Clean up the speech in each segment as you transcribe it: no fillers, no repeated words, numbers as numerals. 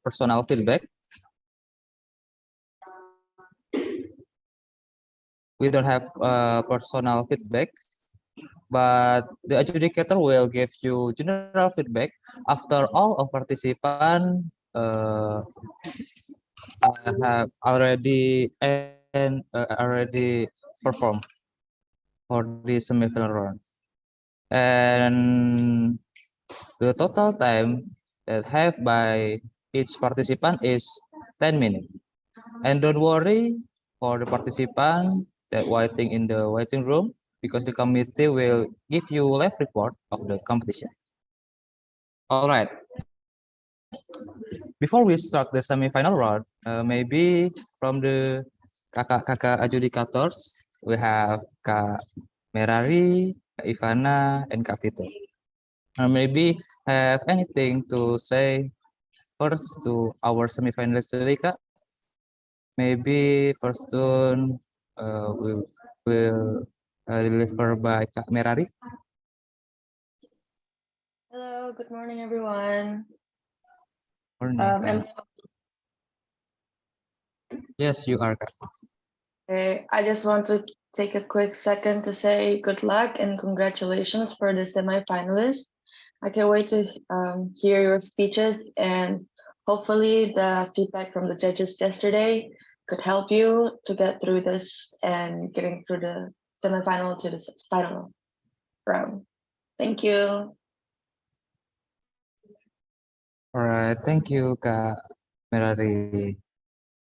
personal feedback. We don't have personal feedback, but the adjudicator will give you general feedback after all of participants have already performed for the semifinal round, and the total time that have by each participant is 10 minutes. And don't worry for the participant that waiting in the waiting room, because the committee will give you live report of the competition. All right. Before we start the semi-final round, maybe from the kakak-kakak adjudicators, we have Kak Merari, Kak Ivana, and Kak Vito. Maybe have anything to say first to our semi-finalists today, Kak? Maybe first one will deliver by Kak Merari. Hello, good morning, everyone. Morning, yes, you are, Kak. Okay, I just want to take a quick second to say good luck and congratulations for the semi-finalists. I can't wait to hear your speeches, and hopefully the feedback from the judges yesterday could help you to get through this and getting through the semi-final to the final round. Thank you. All right, thank you, Kak Merari.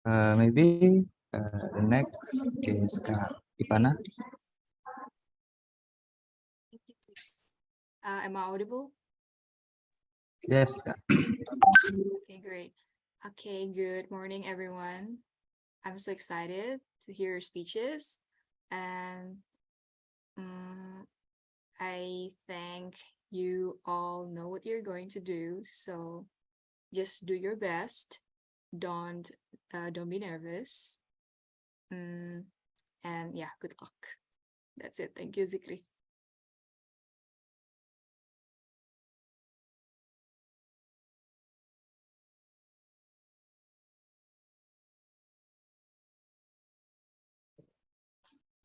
Maybe the next is Kak Ivana. Am I audible? Yes, Kak. Okay, great. Okay, good morning, everyone. I'm so excited to hear your speeches, and I think you all know what you're going to do, so just do your best. Don't be nervous. And yeah, good luck. That's it. Thank you, Zikri.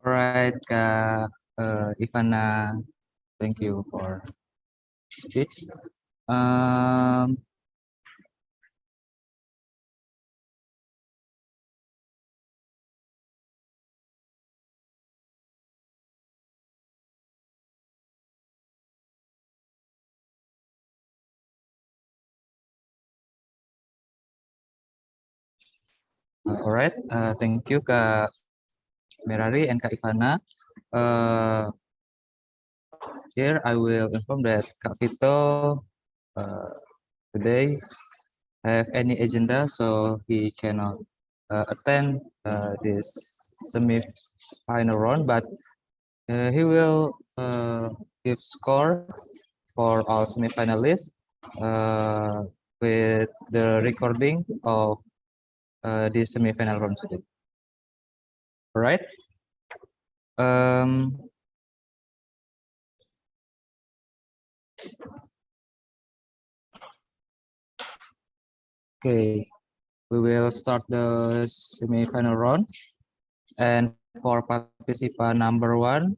All right, Kak Ivana. Thank you for speech. All right, thank you, Kak Merari and Kak Ivana. Here I will inform that Kak Vito today have any agenda, so he cannot attend this semi-final round, but he will give score for all semi-finalists with the recording of this semi-final round today. All right. Okay, we will start the semi-final round. And for participant number one,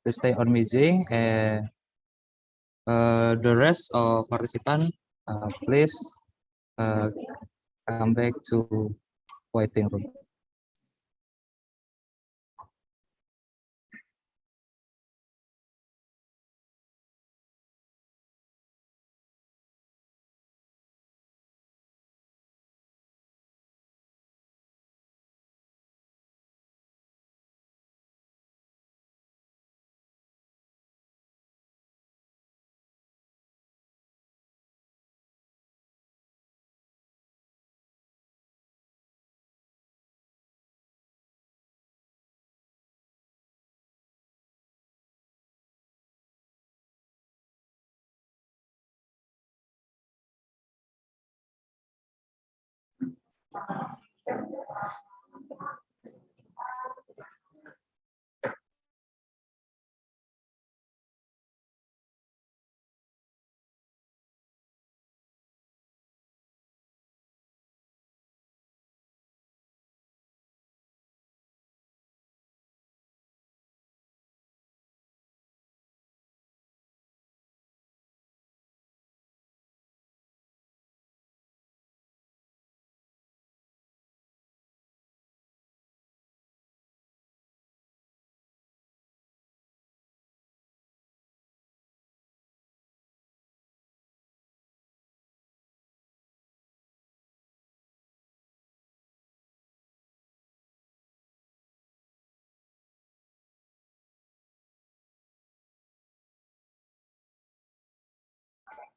to stay on meeting, and the rest of participants, please come back to waiting room.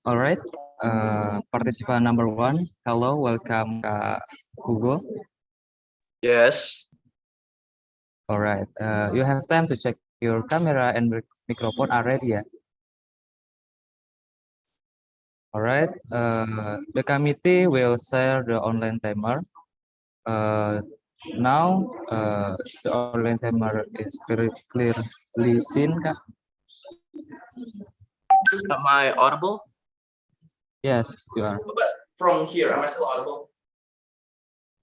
All right. Participant number 1. Hello, welcome, Kak Hugo. Yes. All right. You have time to check your camera and microphone are ready, ya? All right. The committee will share the online timer. Now, the online timer is clearly seen, Kak. Am I audible? Yes, you are. But from here, am I still audible?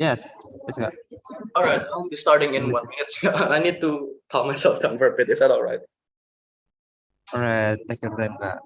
Yes, yes, Kak. All right, I'll be starting in 1 minute. I need to calm myself down for a bit. Is that all right? All right, take your time, Kak.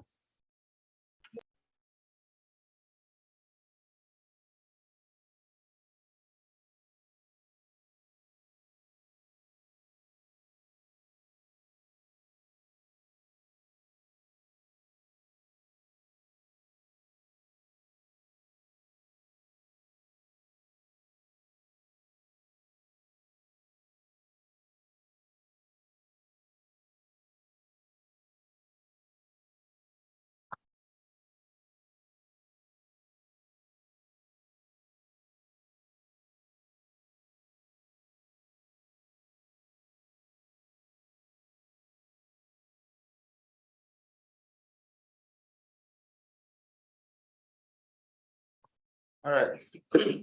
All right. Okay.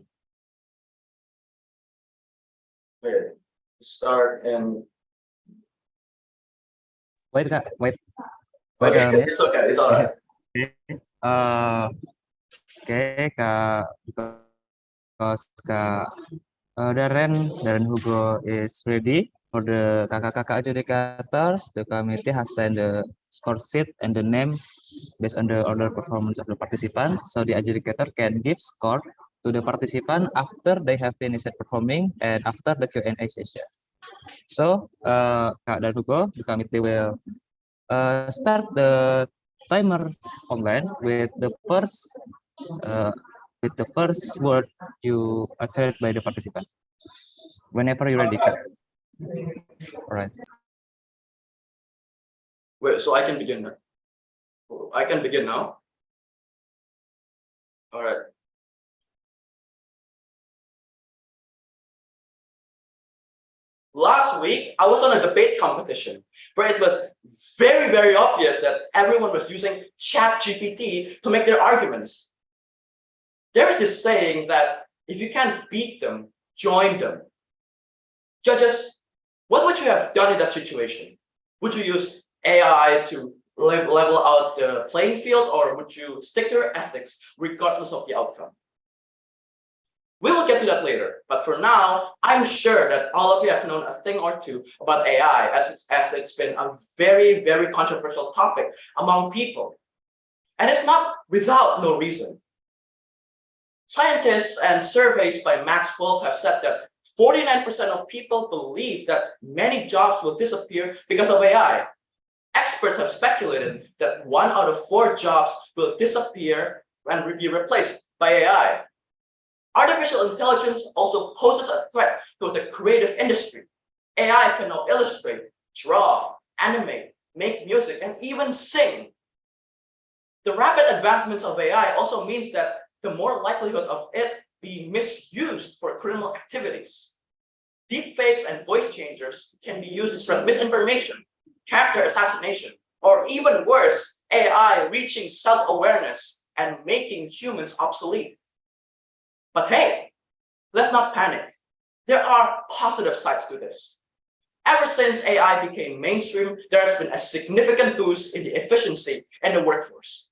Start and Wait, Kak. Wait okay. a minute. It's okay. It's all right. Uh, okay, Kak. Because Kak Darren Hugo is ready for the kakak-kakak adjudicators. The committee has sent the score sheet and the name based on the order performance of the participant. So the adjudicator can give score to the participant after they have finished performing and after the Q&A session. So, Kak dan Hugo, the committee will start the timer online uh, with the first word you uttered by the participant. Whenever you're ready, Kak. All right. Wait, so I can begin now. I can begin now. All right. Last week, I was on a debate competition where it was very, very obvious that everyone was using ChatGPT to make their arguments. There is this saying that if you can't beat them, join them. Judges, what would you have done in that situation? Would you use AI to level out the playing field, or would you stick to your ethics regardless of the outcome? We will get to that later, but for now, I'm sure that all of you have known a thing or two about AI, as it's been a very, very controversial topic among people. And it's not without no reason. Scientists and surveys by Max Wolf have said that 49% of people believe that many jobs will disappear because of AI. Experts have speculated that 1 out of 4 jobs will disappear and be replaced by AI. Artificial intelligence also poses a threat to the creative industry. AI can now illustrate, draw, animate, make music, and even sing. The rapid advancements of AI also means that the more likelihood of it being misused for criminal activities. Deepfakes and voice changers can be used to spread misinformation, character assassination, or even worse, AI reaching self-awareness and making humans obsolete. But hey, let's not panic. There are positive sides to this. Ever since AI became mainstream, there has been a significant boost in the efficiency in the workforce.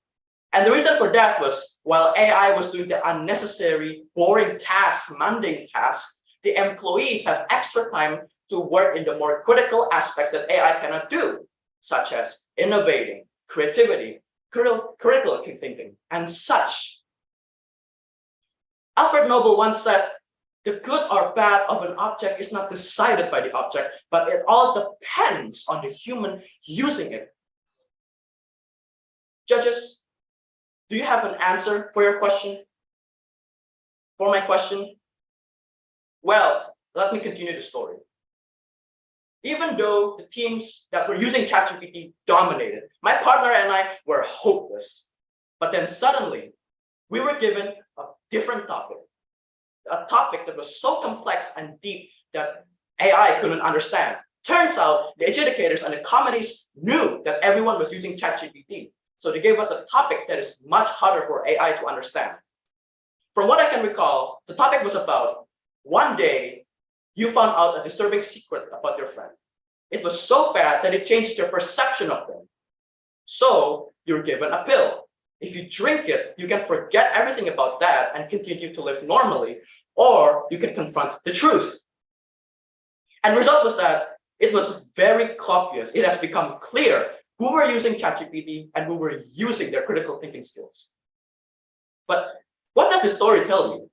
And the reason for that was while AI was doing the unnecessary, boring tasks, mundane tasks, the employees have extra time to work in the more critical aspects that AI cannot do, such as innovating, creativity, critical thinking, and such. Alfred Nobel once said, the good or bad of an object is not decided by the object, but it all depends on the human using it. Judges, do you have an answer for your question? For my question? Well, let me continue the story. Even though the teams that were using ChatGPT dominated, my partner and I were hopeless. But then suddenly, we were given a different topic, a topic that was so complex and deep that AI couldn't understand. Turns out the educators and the committees knew that everyone was using ChatGPT. So they gave us a topic that is much harder for AI to understand. From what I can recall, the topic was about one day you found out a disturbing secret about your friend. It was so bad that it changed your perception of them. So you're given a pill. If you drink it, you can forget everything about that and continue to live normally, or you can confront the truth. And the result was that it was very obvious. It has become clear who were using ChatGPT and who were using their critical thinking skills. But what does this story tell you?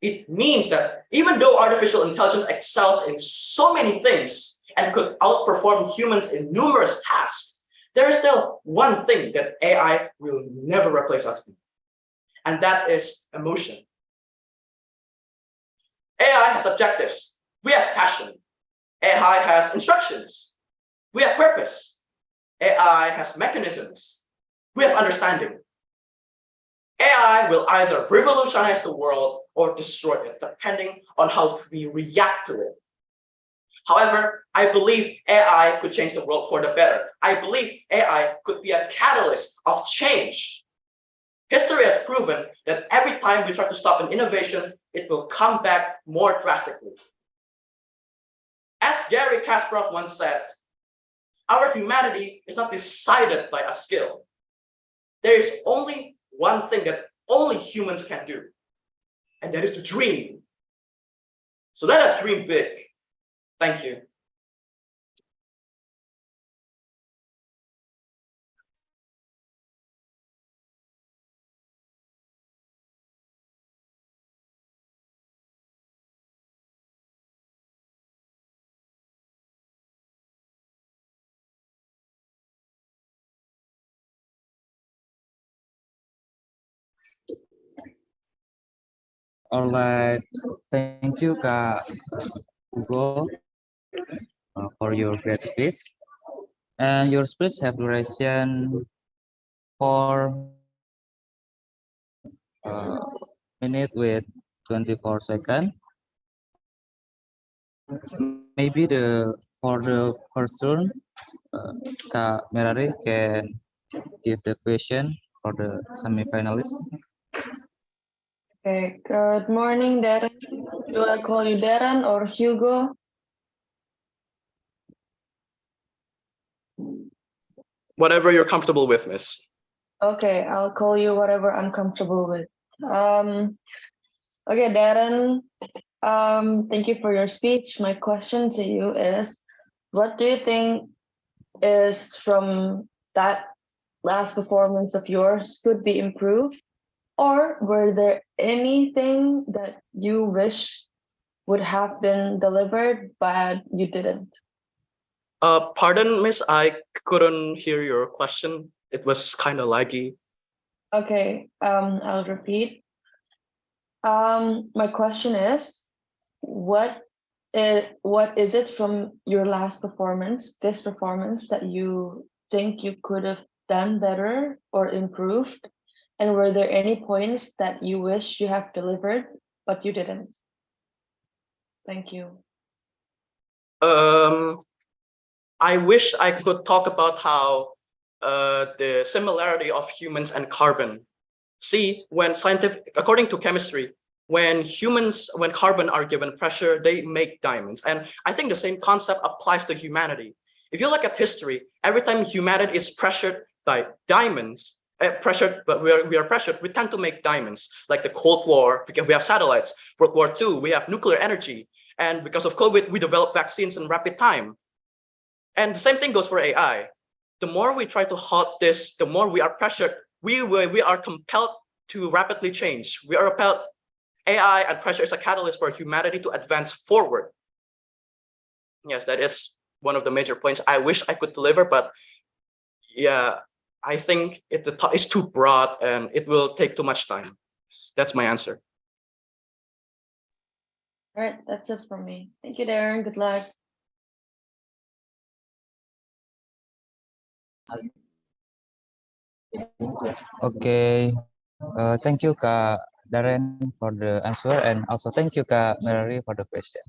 It means that even though artificial intelligence excels in so many things and could outperform humans in numerous tasks, there is still one thing that AI will never replace us in, and that is emotion. AI has objectives. We have passion. AI has instructions. We have purpose. AI has mechanisms. We have understanding. AI will either revolutionize the world or destroy it, depending on how we react to it. However, I believe AI could change the world for the better. I believe AI could be a catalyst of change. History has proven that every time we try to stop an innovation, it will come back more drastically. As Gary Kasparov once said, our humanity is not decided by a skill. There is only one thing that only humans can do, and that is to dream. So let us dream big. Thank you. All right, thank you, Kak Hugo, for your great speech. And your speech have duration 4 minutes with 24 seconds. Maybe for the first turn, Kak Merari can give the question for the semi-finalists. Okay, good morning, Darren. Do I call you Darren or Hugo? Whatever you're comfortable with, Miss. Okay, I'll call you whatever I'm comfortable with. Okay, Darren, thank you for your speech. My question to you is, what do you think is from that last performance of yours could be improved? Or were there anything that you wish would have been delivered, but you didn't? Pardon, Miss, I couldn't hear your question. It was kind of laggy. Okay, I'll repeat. My question is, what is it from your last performance, this performance, that you think you could have done better or improved? And were there any points that you wish you have delivered, but you didn't? Thank you. I wish I could talk about how the similarity of humans and carbon. See, according to chemistry, when carbon are given pressure, they make diamonds. And I think the same concept applies to humanity. If you look at history, every time humanity is pressured by diamonds, we are pressured, we tend to make diamonds. Like the Cold War, because we have satellites. World War II, we have nuclear energy. And because of COVID, we develop vaccines in rapid time. And the same thing goes for AI. The more we try to halt this, the more we are pressured. We are compelled to rapidly change. AI and pressure is a catalyst for humanity to advance forward. Yes, that is one of the major points I wish I could deliver, but yeah, I think it's too broad and it will take too much time. That's my answer. All right, that's it from me. Thank you, Darren. Good luck. Okay. Thank you, Kak Darren, for the answer, and also thank you, Kak Merari, for the question.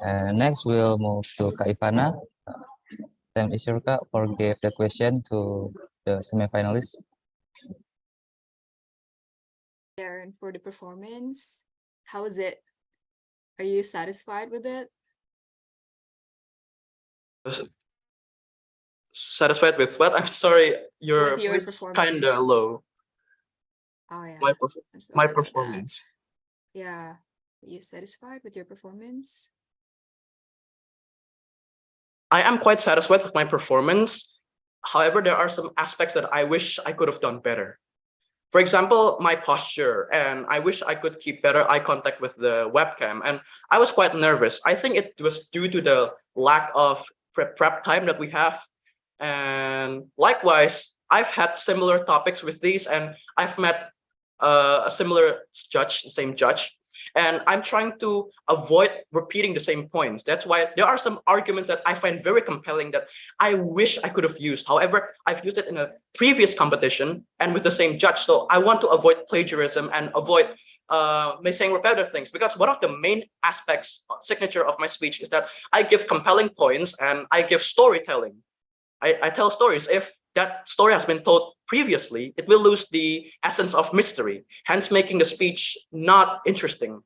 And next, we'll move to Kak Ivana. Time is your Kak for give the question to the semifinalists. Darren, for the performance, how is it? Are you satisfied with it? Satisfied with what? I'm sorry, your With your voice kind of performance. low. Oh yeah. My I'm sorry my about that. performance. Yeah. Are you satisfied with your performance? I am quite satisfied with my performance. However, there are some aspects that I wish I could have done better. For example, my posture, and I wish I could keep better eye contact with the webcam. And I was quite nervous. I think it was due to the lack of prep time that we have. And likewise, I've had similar topics with these, and I've met a similar judge, same judge. And I'm trying to avoid repeating the same points. That's why there are some arguments that I find very compelling that I wish I could have used. However, I've used it in a previous competition and with the same judge. So I want to avoid plagiarism and avoid saying repetitive things, because one of the main aspects, signature of my speech is that I give compelling points and I give storytelling. I tell stories. If that story has been told previously, it will lose the essence of mystery, hence making the speech not interesting.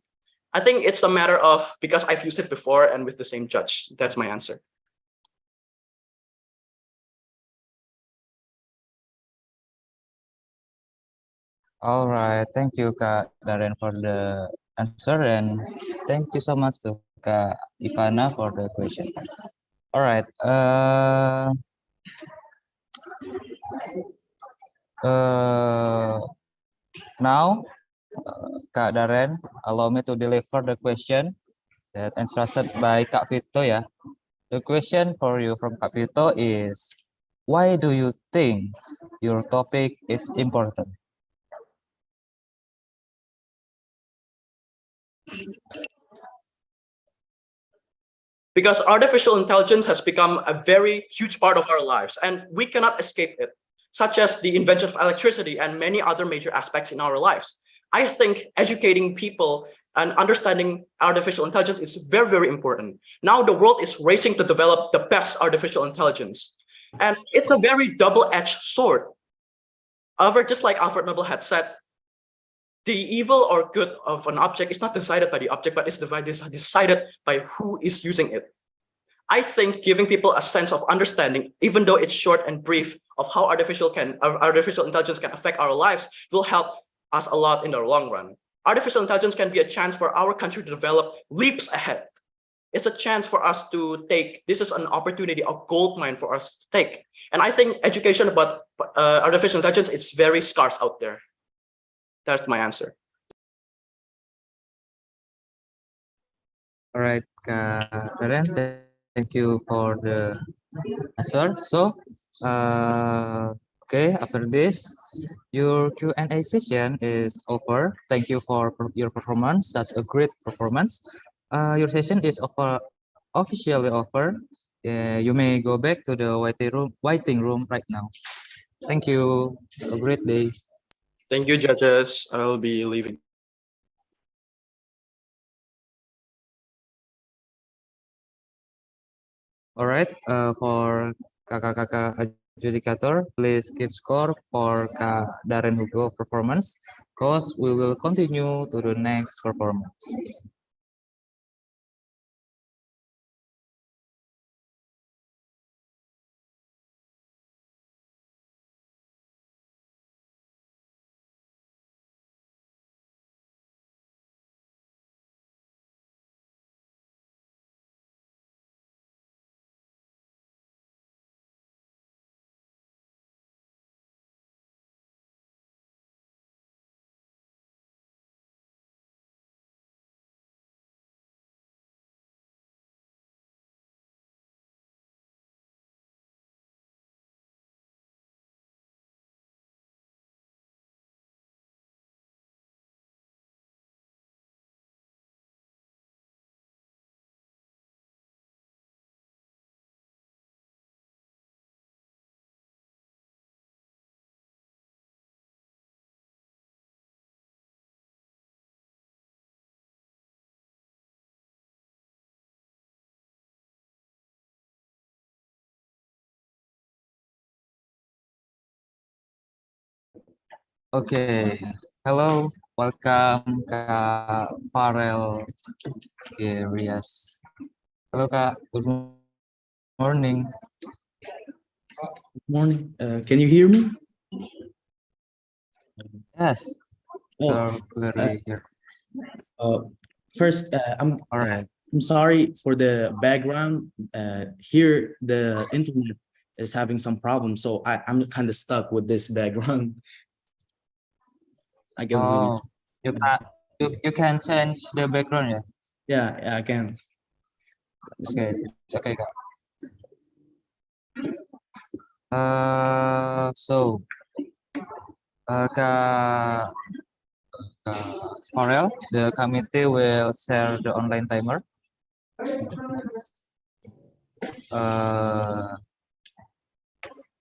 I think it's a matter of because I've used it before and with the same judge. That's my answer. All right. Thank you, Kak Darren, for the answer, and thank you so much to Kak Ivana for the question. All right. Now, Kak Darren, allow me to deliver the question that entrusted by Kak Vito. Yeah. The question for you from Kak Vito is, why do you think your topic is important? Because artificial intelligence has become a very huge part of our lives and we cannot escape it, such as the invention of electricity and many other major aspects in our lives. I think educating people and understanding artificial intelligence is very, very important. Now the world is racing to develop the best artificial intelligence. And it's a very double-edged sword. However, just like Alfred Nobel had said, the evil or good of an object is not decided by the object, but is decided by who is using it. I think giving people a sense of understanding, even though it's short and brief, of how artificial intelligence can affect our lives, will help us a lot in the long run. Artificial intelligence can be a chance for our country to develop leaps ahead. It's a chance for us to take. This is an opportunity, a gold mine for us to take. And I think education about artificial intelligence is very scarce out there. That's my answer. All right, Kak Darren, thank you for the answer. So, okay, after this, your Q&A session is over. Thank you for your performance, such a great performance. Your session is officially over. You may go back to the waiting room right now. Thank you. Have a great day. Thank you, judges. I'll be leaving. All right, for kakak-kakak adjudicator, please keep score for Kak Darren Hugo performance, because we will continue to the next performance. Okay, hello, welcome Kak Farel Gerias. Halo Kak, good morning. Morning. Can you hear me? Yes, Oh, you're clearly here. first, All right. I'm sorry for the background. Here, the internet is having some problems, so I'm kind of stuck with this background. I can really, Oh, you can change the background, ya? yeah, I can. Okay, it's okay, Kak. So, Kak Farel, the committee will share the online timer. Uh,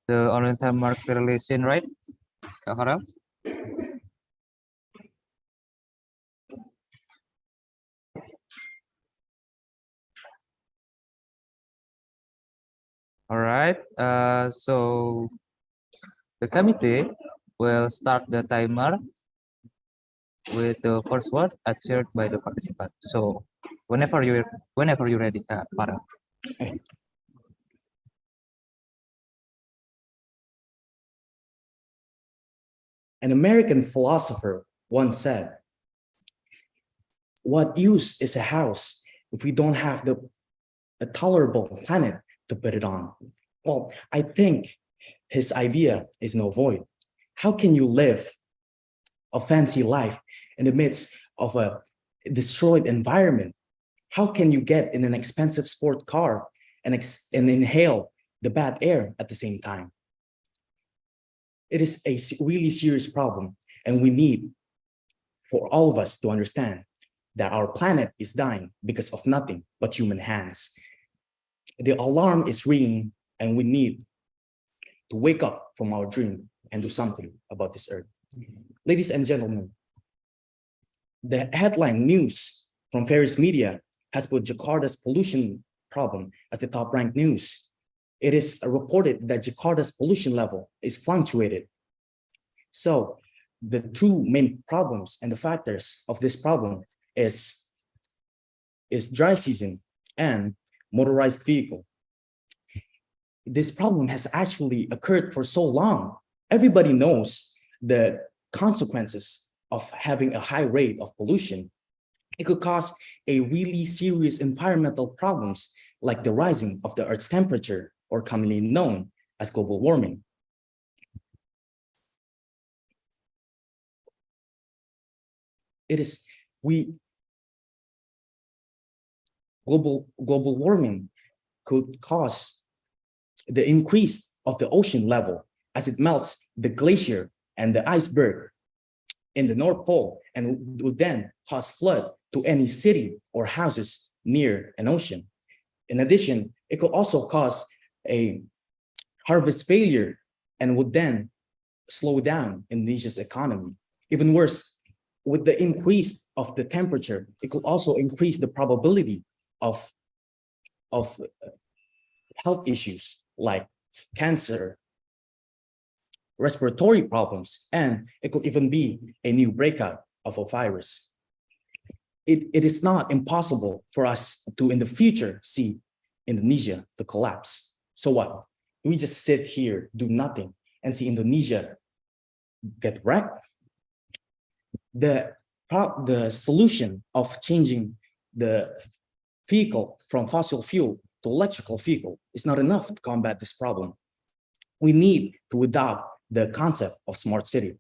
the online timer clearly seen, right, Kak Farel? All right. So the committee will start the timer with the first word uttered by the participant. So whenever you're ready, Farel. An American philosopher once said, "What use is a house if we don't have a tolerable planet to put it on?" Well, I think his idea is no void. How can you live a fancy life in the midst of a destroyed environment? How can you get in an expensive sport car and inhale the bad air at the same time? It is a really serious problem, and we need for all of us to understand that our planet is dying because of nothing but human hands. The alarm is ringing, and we need to wake up from our dream and do something about this earth. Ladies and gentlemen, the headline news from various media has put Jakarta's pollution problem as the top ranked news. It is reported that Jakarta's pollution level is fluctuated. So the two main problems and the factors of this problem is dry season and motorized vehicle. This problem has actually occurred for so long. Everybody knows the consequences of having a high rate of pollution. It could cause a really serious environmental problems like the rising of the Earth's temperature, or commonly known as global warming. Global warming could cause the increase of the ocean level as it melts the glacier and the iceberg in the North Pole, and would then cause flood to any city or houses near an ocean. In addition, it could also cause a harvest failure and would then slow down Indonesia's economy. Even worse, with the increase of the temperature, it could also increase the probability of health issues like cancer, respiratory problems, and it could even be a new breakout of a virus. It is not impossible for us to, in the future, see Indonesia to collapse. So what? We just sit here, do nothing, and see Indonesia get wrecked? The solution of changing the vehicle from fossil fuel to electrical vehicle is not enough to combat this problem. We need to adopt the concept of smart city.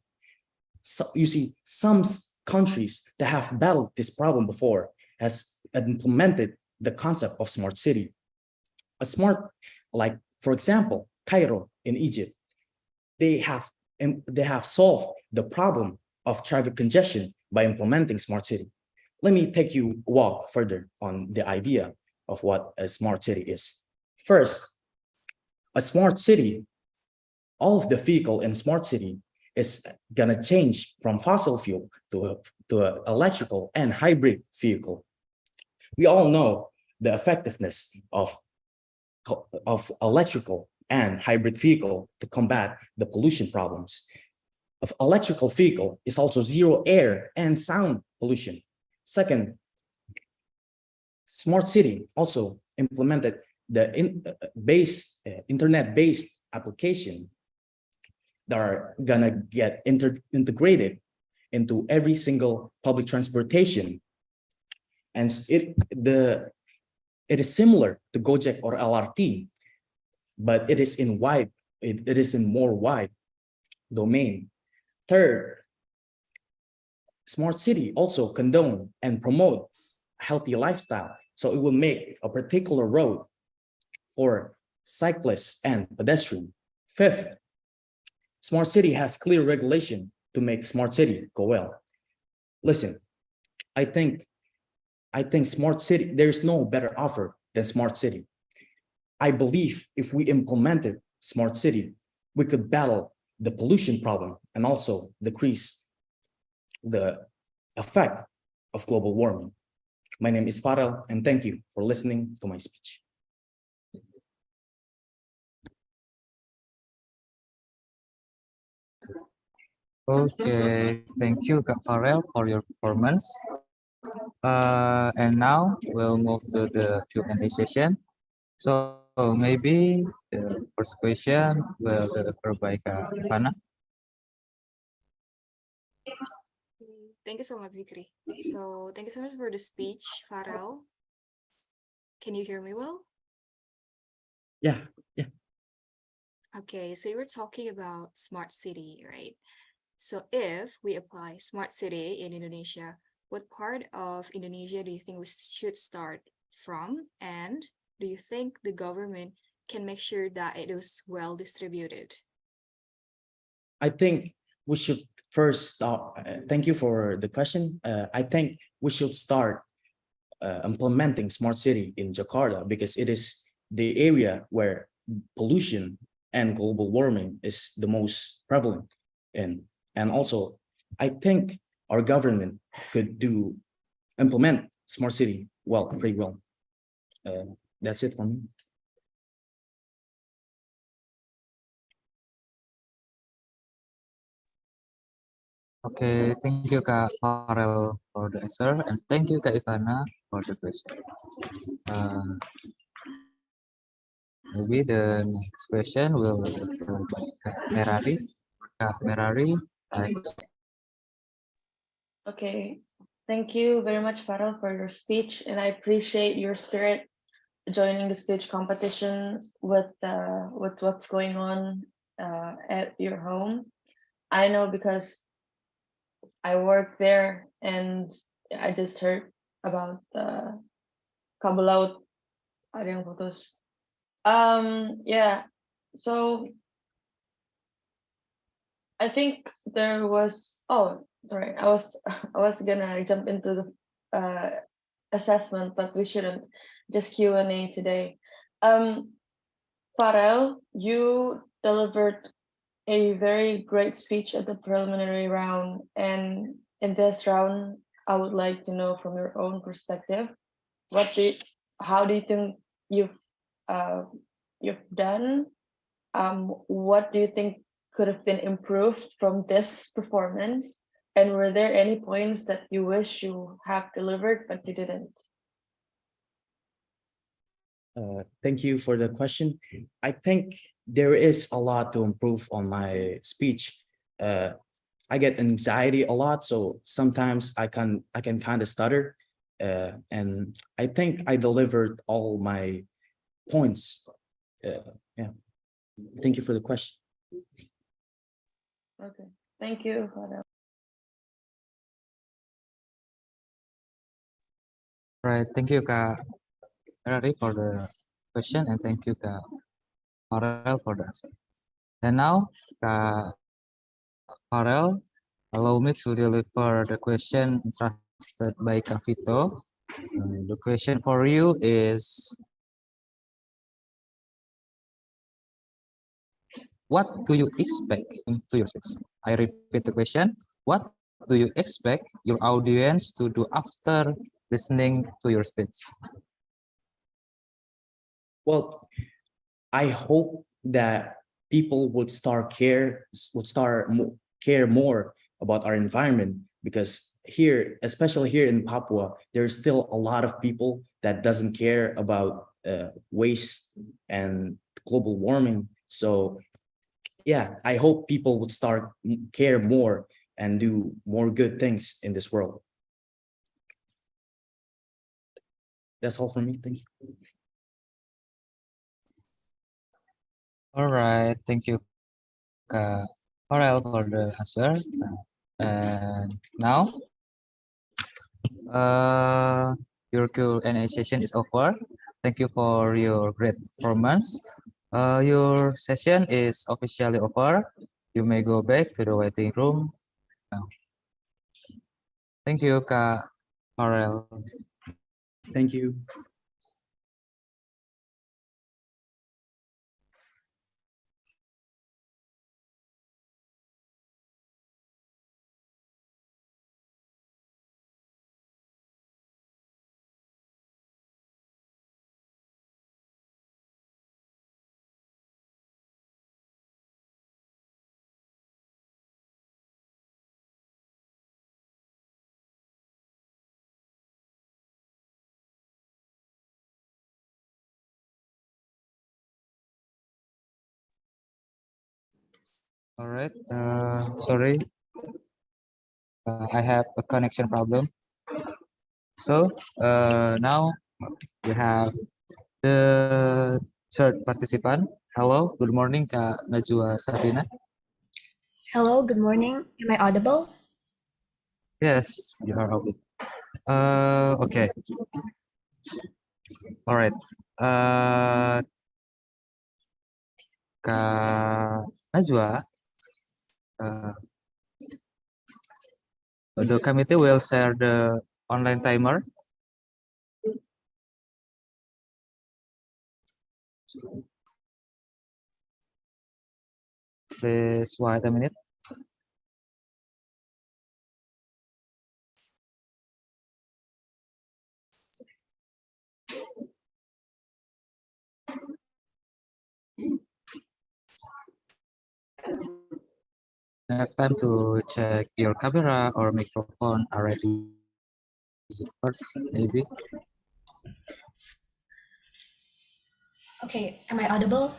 So you see, some countries that have battled this problem before has implemented the concept of smart city. Like for example, Cairo in Egypt, they have solved the problem of traffic congestion by implementing smart city. Let me take you a walk further on the idea of what a smart city is. First, a smart city, all of the vehicle in smart city is gonna change from fossil fuel to an electrical and hybrid vehicle. We all know the effectiveness of electrical and hybrid vehicle to combat the pollution problems. of electrical vehicle is also zero air and sound pollution. Second, smart city also implemented the internet-based application that are gonna get integrated into every single public transportation. And it is similar to Gojek or LRT, but it is in more wide domain. Third, smart city also condone and promote healthy lifestyle. So it will make a particular road for cyclists and pedestrians. Fifth, smart city has clear regulation to make smart city go well. Listen, I think smart city, there's no better offer than smart city. I believe if we implemented smart city, we could battle the pollution problem and also decrease the effect of global warming. My name is Farel, and thank you for listening to my speech. Okay, thank you, Kak Farel, for your performance. And now we'll move to the Q&A session. So maybe the first question will delivered by Kak Ivana. Thank you so much, Zikri. So thank you so much for the speech, Farel. Can you hear me well? Yeah. Okay, so you were talking about smart city, right? So if we apply smart city in Indonesia, what part of Indonesia do you think we should start from? And do you think the government can make sure that it is well distributed? I think we should first start. Thank you for the question. I think we should start implementing smart city in Jakarta because it is the area where pollution and global warming is the most prevalent in. And also, I think our government could implement smart city pretty well. That's it for me. Okay, thank you, Kak Farel, for the answer, and thank you, Kak Ivana, for the question. Maybe the next question will be by Kak Merari. Kak Merari, Okay, thank you very much, Farel, for your speech, and I appreciate your spirit joining the speech competition with what's going on at your home. I know because I work there, and I just heard about the kabel laut ada yang putus. Yeah, so I think there was. Oh, sorry, I was I was gonna jump into the assessment, but we shouldn't. Just Q&A today. Farel, you delivered a very great speech at the preliminary round, and in this round, I would like to know from your own perspective, how do you think you've done? What do you think could have been improved from this performance? And were there any points that you wish you have delivered but you didn't? Thank you for the question. I think there is a lot to improve on my speech. I get anxiety a lot, so sometimes I can kind of stutter. And I think I delivered all my points. Yeah. Thank you for the question. Okay, thank you, Farel. right, thank you, Kak Merari, for the question, and thank you, Kak Farel, for the answer. And now, Kak Farel, allow me to deliver the question entrusted by Kak Vito. The question for you is, what do you expect into your speech? I repeat the question. What do you expect your audience to do after listening to your speech? Well, I hope that people would start care more about our environment, because here, especially here in Papua, there's still a lot of people that doesn't care about waste and global warming. So yeah, I hope people would start care more and do more good things in this world. That's all from me. Thank you. All right, thank you, Farrell, for the answer. And now, your Q&A session is over. Thank you for your great performance. Your session is officially over. You may go back to the waiting room now. Thank you, Kak Farrell. Thank you. All right, sorry, I have a connection problem. So now we have the third participant. Hello, good morning, Kak Najwa Sabina. Hello, good morning. Am I audible? Yes, you are audible. Okay. All right. Kak Najwa, uh, the committee will share the online timer. Please wait a minute. Have time to check your camera or microphone already first, maybe. Okay, am I audible?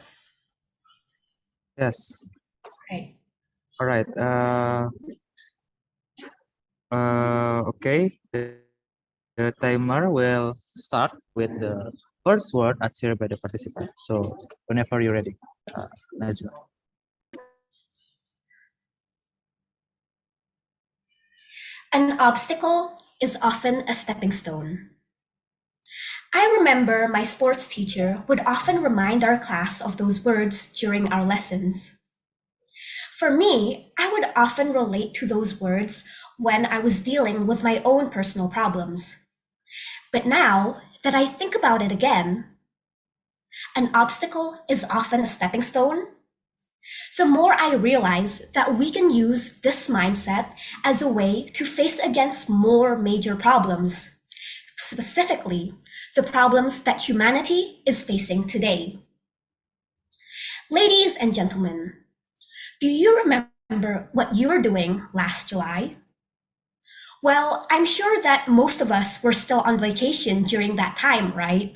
Yes. Right. All right. Okay. The timer will start with the first word uttered by the participant. So whenever you're ready, Najwa. An obstacle is often a stepping stone. I remember my sports teacher would often remind our class of those words during our lessons. For me, I would often relate to those words when I was dealing with my own personal problems. But now that I think about it again, an obstacle is often a stepping stone. The more I realize that we can use this mindset as a way to face against more major problems, specifically the problems that humanity is facing today. Ladies and gentlemen, do you remember what you were doing last July? Well, I'm sure that most of us were still on vacation during that time, right?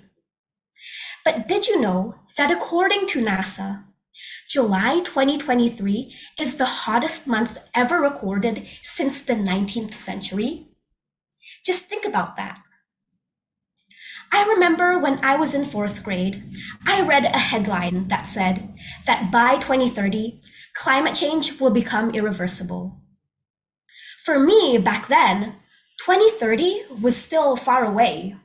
But did you know that according to NASA, July 2023 is the hottest month ever recorded since the 19th century? Just think about that. I remember when I was in 4th grade, I read a headline that said that by 2030, climate change will become irreversible. For me, back then, 2030 was still far away.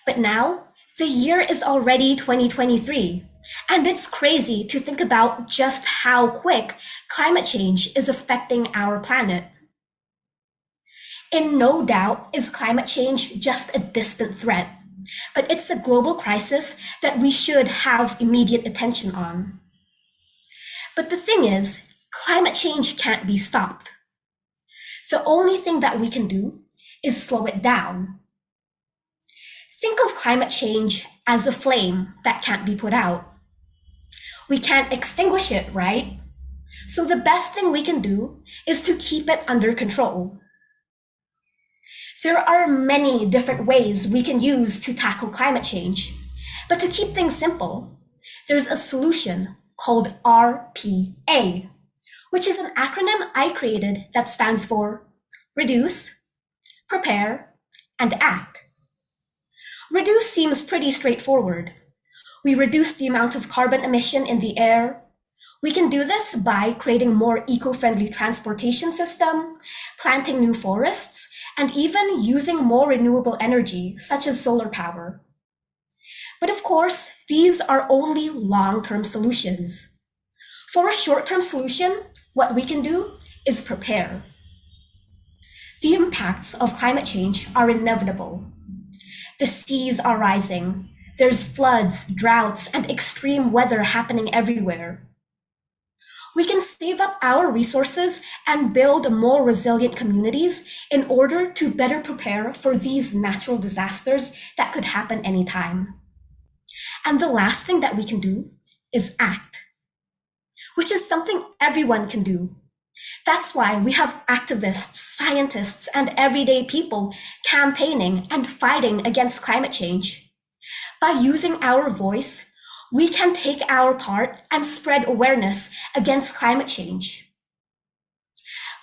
But now, the year is already 2023, and it's crazy to think about just how quick climate change is affecting our planet. In no doubt is climate change just a distant threat, but it's a global crisis that we should have immediate attention on. But the thing is, climate change can't be stopped. The only thing that we can do is slow it down. Think of climate change as a flame that can't be put out. We can't extinguish it, right? So the best thing we can do is to keep it under control. There are many different ways we can use to tackle climate change, but to keep things simple, there's a solution called RPA, which is an acronym I created that stands for Reduce, Prepare, and Act. Reduce seems pretty straightforward. We reduce the amount of carbon emission in the air. We can do this by creating more eco-friendly transportation system, planting new forests, and even using more renewable energy, such as solar power. But of course, these are only long-term solutions. For a short-term solution, what we can do is prepare. The impacts of climate change are inevitable. The seas are rising. There's floods, droughts, and extreme weather happening everywhere. We can save up our resources and build more resilient communities in order to better prepare for these natural disasters that could happen anytime. And the last thing that we can do is act, which is something everyone can do. That's why we have activists, scientists, and everyday people campaigning and fighting against climate change. By using our voice, we can take our part and spread awareness against climate change.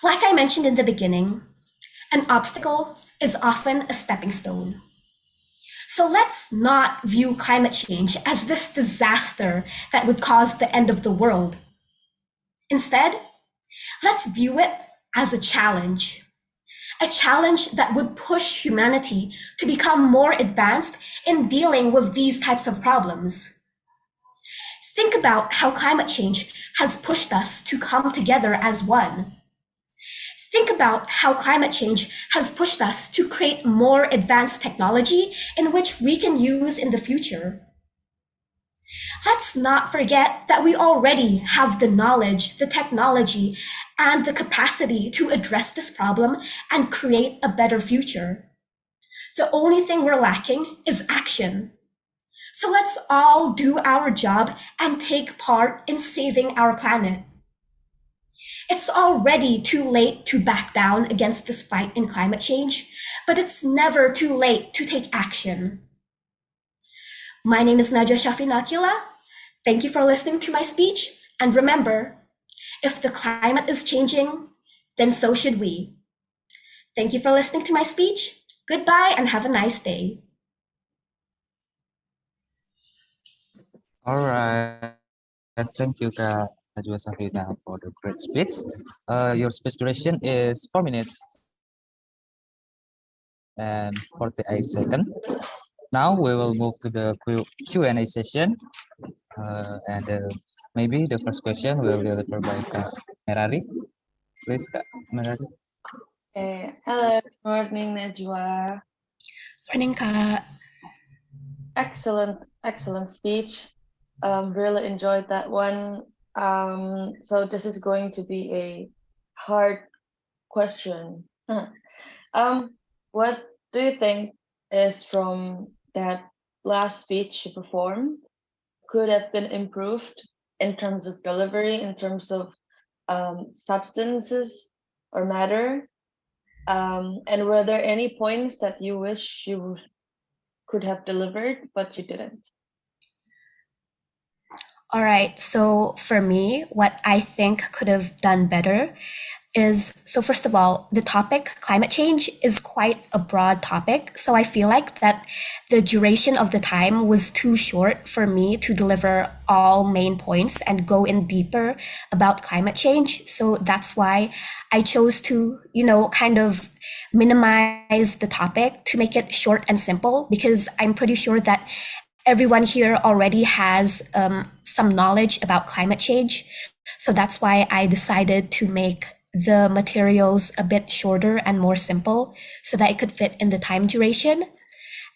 Like I mentioned in the beginning, an obstacle is often a stepping stone. So let's not view climate change as this disaster that would cause the end of the world. Instead, let's view it as a challenge that would push humanity to become more advanced in dealing with these types of problems. Think about how climate change has pushed us to come together as one. Think about how climate change has pushed us to create more advanced technology in which we can use in the future. Let's not forget that we already have the knowledge, the technology, and the capacity to address this problem and create a better future. The only thing we're lacking is action. So let's all do our job and take part in saving our planet. It's already too late to back down against this fight in climate change, but it's never too late to take action. My name is Najwa Shafinakila. Thank you for listening to my speech. And remember, if the climate is changing, then so should we. Thank you for listening to my speech. Goodbye and have a nice day. All right. Thank you, Kak Najwa Safina, for the great speech. Your speech duration is 4 minutes and 48 seconds. Now we will move to the Q&A session. And maybe the first question will be delivered by Kak Merari. Please, Kak Merari. Hello, good morning, Najwa. Morning, Kak. Excellent speech. Really enjoyed that one. So this is going to be a hard question. What do you think is from that last speech you performed could have been improved in terms of delivery, in terms of substances or matter? And were there any points that you wish you could have delivered, but you didn't? All right, so for me, what I think could have done better is, so first of all, the topic climate change is quite a broad topic. So I feel like that the duration of the time was too short for me to deliver all main points and go in deeper about climate change. So that's why I chose to, kind of minimize the topic to make it short and simple, because I'm pretty sure that everyone here already has some knowledge about climate change. So that's why I decided to make the materials a bit shorter and more simple so that it could fit in the time duration.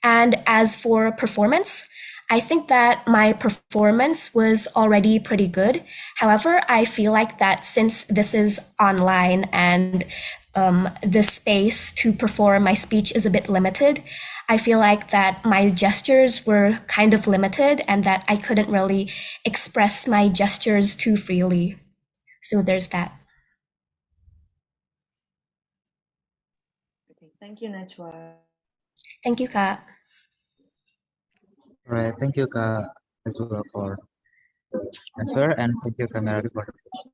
And as for performance, I think that my performance was already pretty good. However, I feel like that since this is online and the space to perform my speech is a bit limited, I feel like that my gestures were kind of limited and that I couldn't really express my gestures too freely. So there's that. Okay, thank you, Najwa. Thank you, Kak. All right, thank you, Kak, Najwa, for answer, and thank you, Kak Merari, for the question.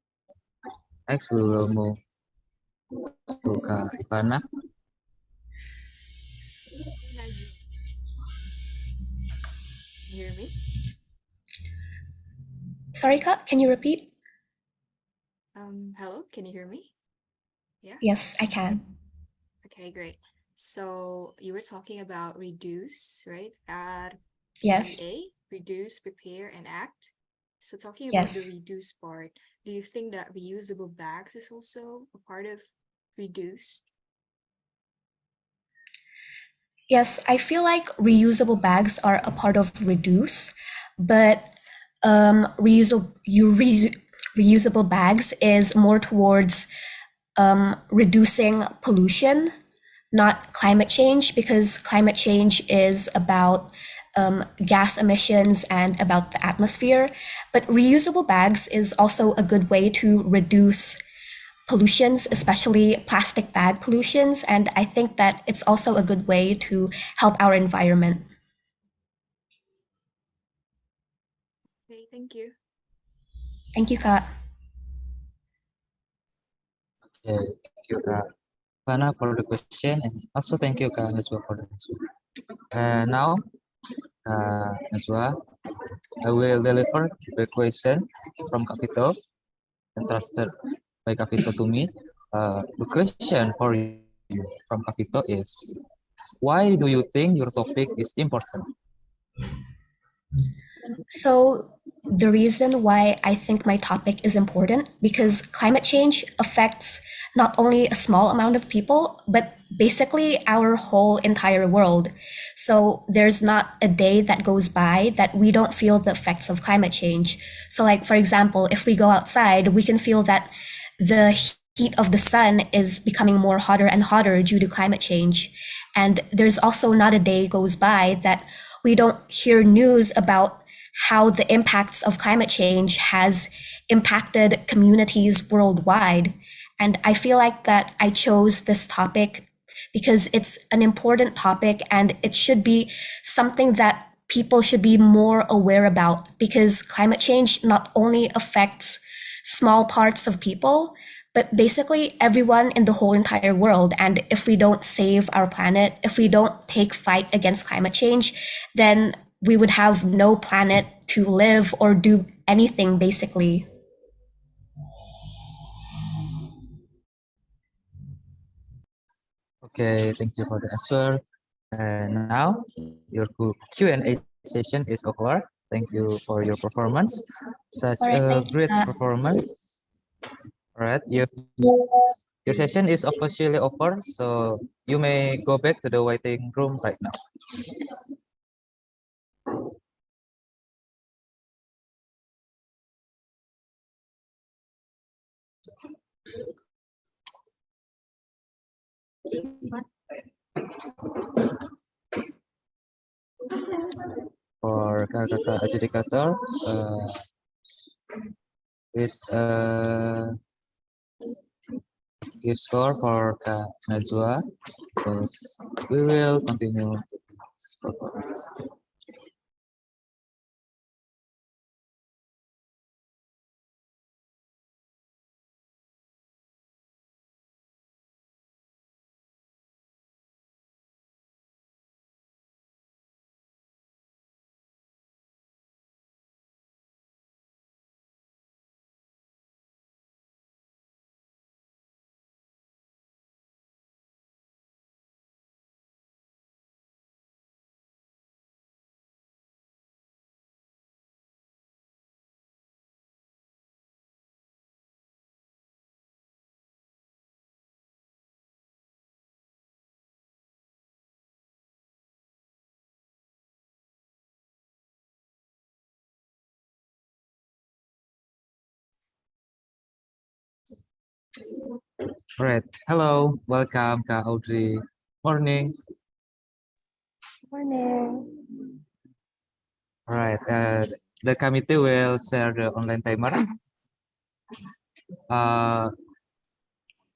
Next, we will move to Kak Ivana. Hey, Najwa. Can you hear me? Sorry, Kak, can you repeat? Hello, can you hear me? Yeah? Yes, I can. Okay, great. So you were talking about reduce, right? Add Yes, EIA, reduce, prepare, and act. So talking about the yes. reduce part, do you think that reusable bags is also a part of reduce? Yes, I feel like reusable bags are a part of reduce, but reusable bags is more towards reducing pollution, not climate change, because climate change is about gas emissions and about the atmosphere. But reusable bags is also a good way to reduce pollutions, especially plastic bag pollutions. And I think that it's also a good way to help our environment. Okay, thank you. Thank you, Kak. Okay, thank you, Kak Ivana, for the question, and also thank you, Kak Najwa, for the answer. Now, Najwa, I will deliver the question from Kapito, entrusted by Kapito to me. The question for you from Kapito is, why do you think your topic is important? So, the reason why I think my topic is important because climate change affects not only a small amount of people, but basically our whole entire world. So, there's not a day that goes by that we don't feel the effects of climate change. So, like, for example, if we go outside, we can feel that the heat of the sun is becoming more hotter and hotter due to climate change. And there's also not a day goes by that we don't hear news about how the impacts of climate change has impacted communities worldwide. And I feel like that I chose this topic because it's an important topic and it should be something that people should be more aware about because climate change not only affects small parts of people, but basically everyone in the whole entire world. And if we don't save our planet, if we don't take fight against climate change, then we would have no planet to live or do anything basically. Okay, thank you for the answer. And now your Q&A session is over. Thank you for your performance. Such All right, a thank you. great performance. All right, your session is officially over, so you may go back to the waiting room right now. For kakak adjudicator, is give score for Kak Najwa, because we will continue this performance. All right, hello, welcome Kak Audrey. Morning. Morning. All right, the committee will share the online timer. uh,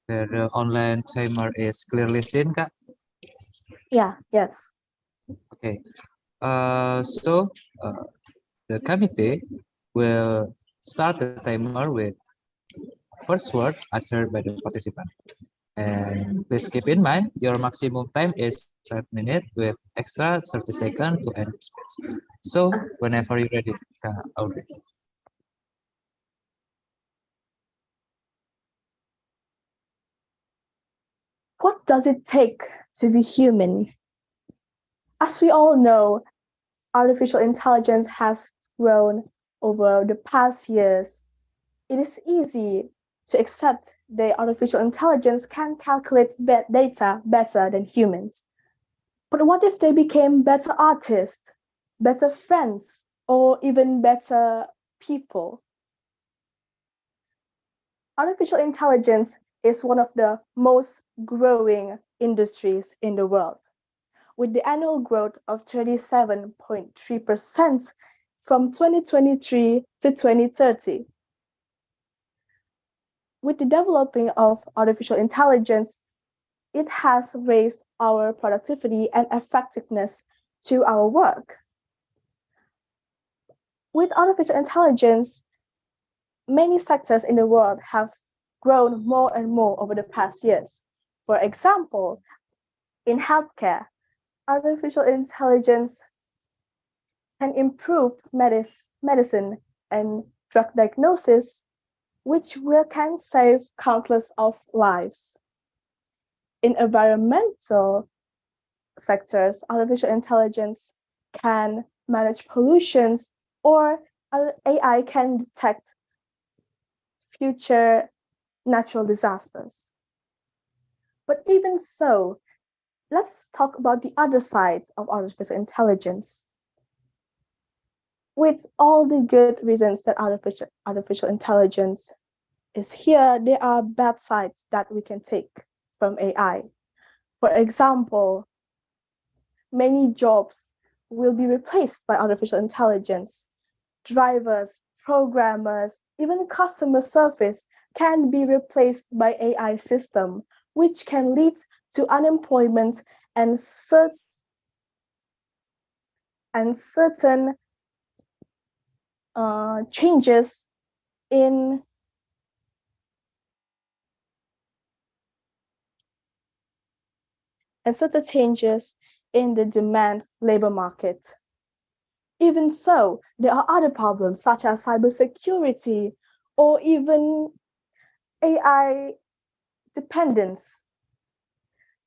the online timer is clearly seen, Kak? Yeah, yes. Okay. So the committee will start the timer with first word uttered by the participant. And please keep in mind your maximum time is 5 minutes with extra 30 seconds to end speech. So whenever you're ready, Audrey. What does it take to be human? As we all know, artificial intelligence has grown over the past years. It is easy to accept that artificial intelligence can calculate data better than humans. But what if they became better artists, better friends, or even better people? Artificial intelligence is one of the most growing industries in the world, with the annual growth of 37.3% from 2023 to 2030. With the developing of artificial intelligence, it has raised our productivity and effectiveness to our work. With artificial intelligence, many sectors in the world have grown more and more over the past years. For example, in healthcare, artificial intelligence can improve medicine and drug diagnosis, which can save countless of lives. In environmental sectors, artificial intelligence can manage pollutions, or AI can detect future natural disasters. But even so, let's talk about the other side of artificial intelligence. With all the good reasons that artificial intelligence is here, there are bad sides that we can take from AI. For example, many jobs will be replaced by artificial intelligence. Drivers, programmers, even customer service can be replaced by AI system, which can lead to unemployment and certain changes in the demand labor market. Even so, there are other problems such as cybersecurity or even AI dependence.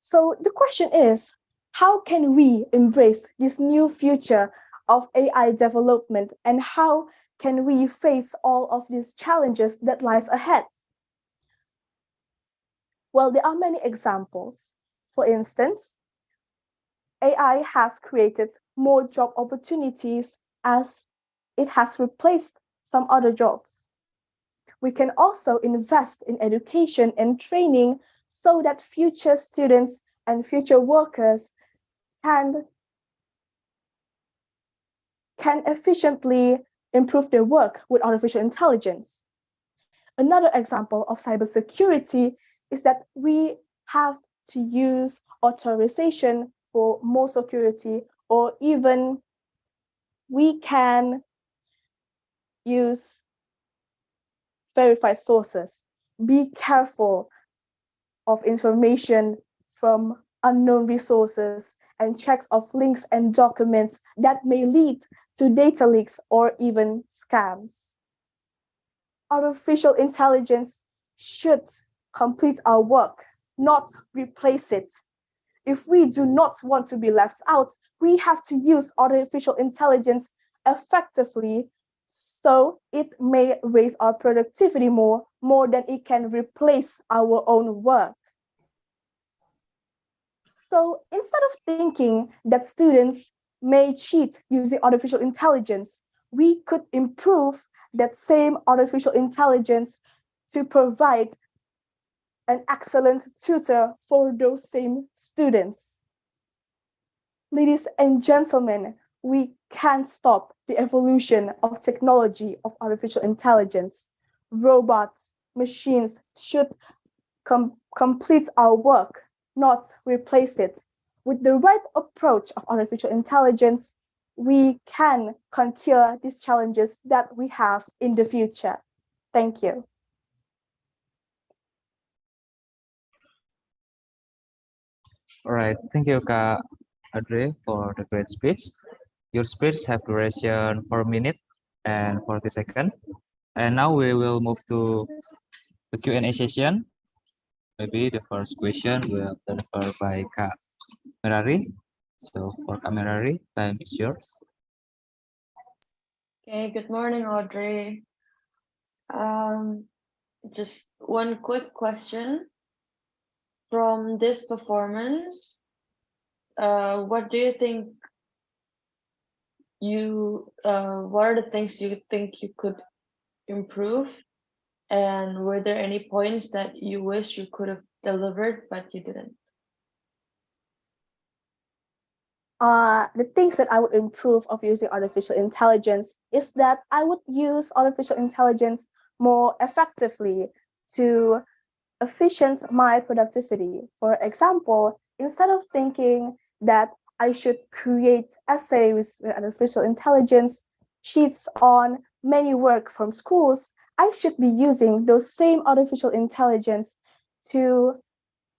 So the question is, how can we embrace this new future of AI development, and how can we face all of these challenges that lies ahead? Well, there are many examples. For instance, AI has created more job opportunities as it has replaced some other jobs. We can also invest in education and training so that future students and future workers can efficiently improve their work with artificial intelligence. Another example of cybersecurity is that we have to use authorization for more security, or even we can use verified sources. Be careful of information from unknown resources and checks of links and documents that may lead to data leaks or even scams. Artificial intelligence should complete our work, not replace it. If we do not want to be left out, we have to use artificial intelligence effectively so it may raise our productivity more than it can replace our own work. So instead of thinking that students may cheat using artificial intelligence, we could improve that same artificial intelligence to provide an excellent tutor for those same students. Ladies and gentlemen, we can't stop the evolution of technology of artificial intelligence. Robots, machines should complete our work, not replace it. With the right approach of artificial intelligence, we can conquer these challenges that we have in the future. Thank you. All right, thank you, Kak Audrey, for the great speech. Your speech have duration 4 minutes and 40 seconds. And now we will move to the Q&A session. Maybe the first question will be delivered by Kak Merari. So for Kak Merari, time is yours. Okay, good morning, Audrey. Just one quick question. From this performance, what do you think what are the things you think you could improve? And were there any points that you wish you could have delivered, but you didn't? The things that I would improve of using artificial intelligence is that I would use artificial intelligence more effectively to efficient my productivity. For example, instead of thinking that I should create essays with artificial intelligence, sheets on many work from schools, I should be using those same artificial intelligence to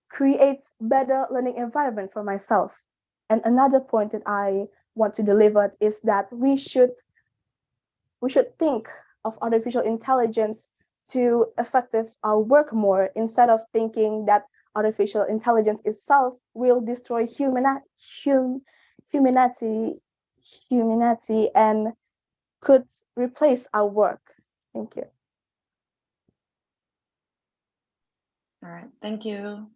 create better learning environment for myself. And another point that I want to deliver is that we should think of artificial intelligence to effective our work more instead of thinking that artificial intelligence itself will destroy humanity and could replace our work. Thank you. All right, thank you.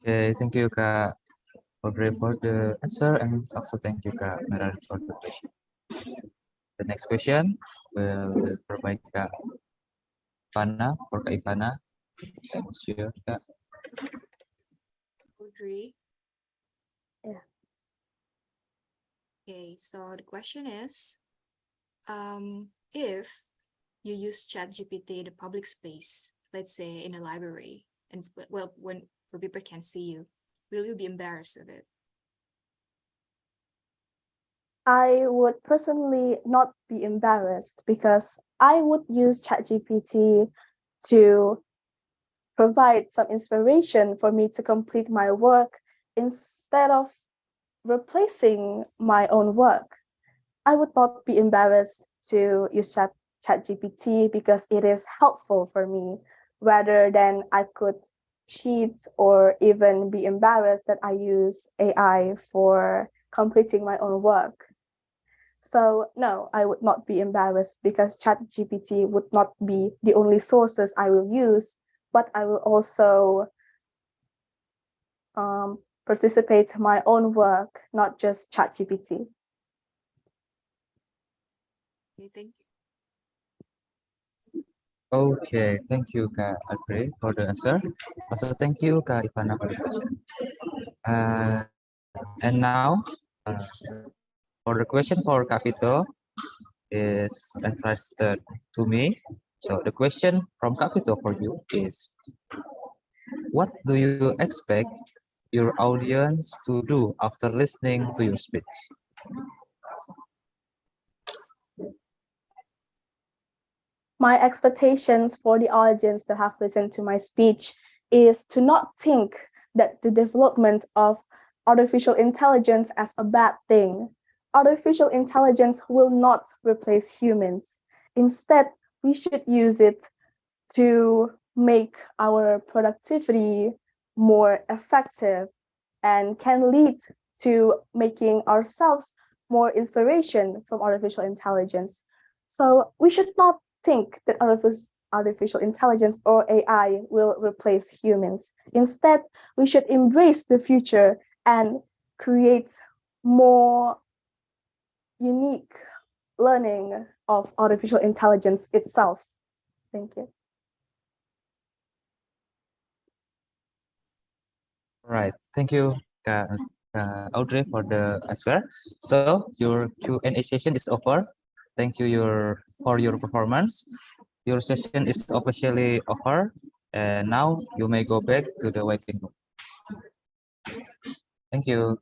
Okay, thank you, Kak Audrey, for the answer, and also thank you, Kak Merari, for the question. The next question will provide Kak Ivana, for Kak Ivana. Thanks you, Kak. Audrey. Yeah. Okay, so the question is, if you use ChatGPT in the public space, let's say in a library, and well, when people can see you, will you be embarrassed of it? I would personally not be embarrassed because I would use ChatGPT to provide some inspiration for me to complete my work instead of replacing my own work. I would not be embarrassed to use ChatGPT because it is helpful for me rather than I could cheat or even be embarrassed that I use AI for completing my own work. So no, I would not be embarrassed because ChatGPT would not be the only sources I will use, but I will also participate in my own work, not just ChatGPT. Okay, thank you. Okay, thank you, Kak Audrey, for the answer. Also, thank you, Kak Ivana, for the question. And now, for the question for Kak Vito is entrusted to me. So the question from Kak Vito for you is, what do you expect your audience to do after listening to your speech? My expectations for the audience that have listened to my speech is to not think that the development of artificial intelligence as a bad thing. Artificial intelligence will not replace humans. Instead, we should use it to make our productivity more effective and can lead to making ourselves more inspiration from artificial intelligence. So we should not think that artificial intelligence or AI will replace humans. Instead, we should embrace the future and create more unique learning of artificial intelligence itself. Thank you. Right, thank you, Audrey, for the answer. So your Q&A session is over. Thank you for your performance. your session is officially over, and now you may go back to the waiting room. Thank you.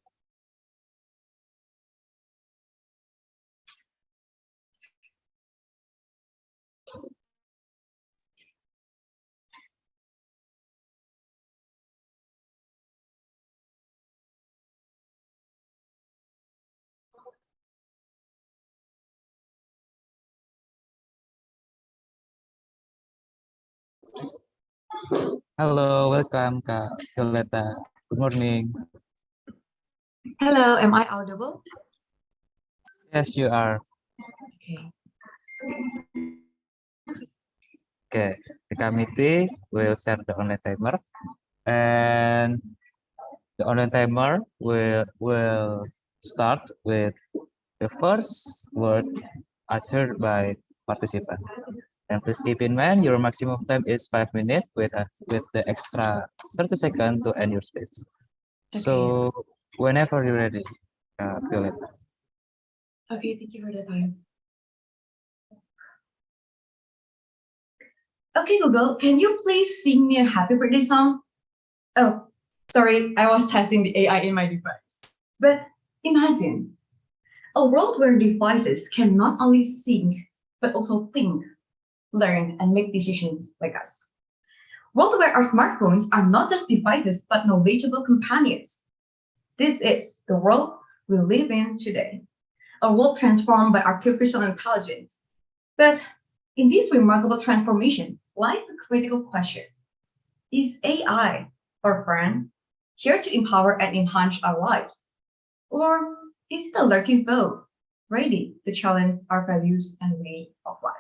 Hello, welcome, Kak Violeta. Good morning. Hello, am I audible? Yes, you are. Okay. Okay, the committee will set the online timer, and the online timer will start with the first word uttered by participant. And please keep in mind your maximum time is 5 minutes with the extra 30 seconds to end your speech. So whenever you're ready, Violeta. Okay, thank you for the time. Okay, Google, can you please sing me a happy birthday song? Oh, sorry, I was testing the AI in my device. But imagine a world where devices can not only sing, but also think, learn, and make decisions like us. World where our smartphones are not just devices, but knowledgeable companions. This is the world we live in today. A world transformed by artificial intelligence. But in this remarkable transformation lies a critical question. Is AI, our friend, here to empower and enhance our lives? Or is it a lurking foe, ready to challenge our values and way of life?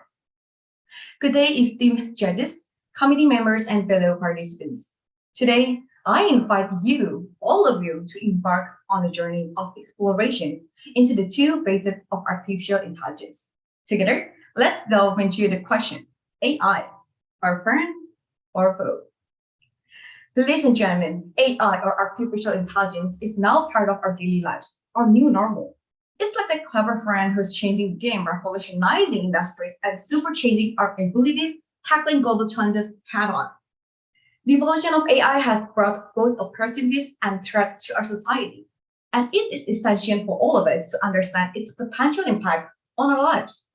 Good day, esteemed judges, committee members, and fellow participants. Today, I invite you, all of you, to embark on a journey of exploration into the two phases of artificial intelligence. Together, let's delve into the question, AI, our friend or foe? Ladies and gentlemen, AI or artificial intelligence is now part of our daily lives, our new normal. It's like a clever friend who's changing the game, revolutionizing industries, and supercharging our abilities, tackling global challenges head on. The evolution of AI has brought both opportunities and threats to our society, and it is essential for all of us to understand its potential impact on our lives.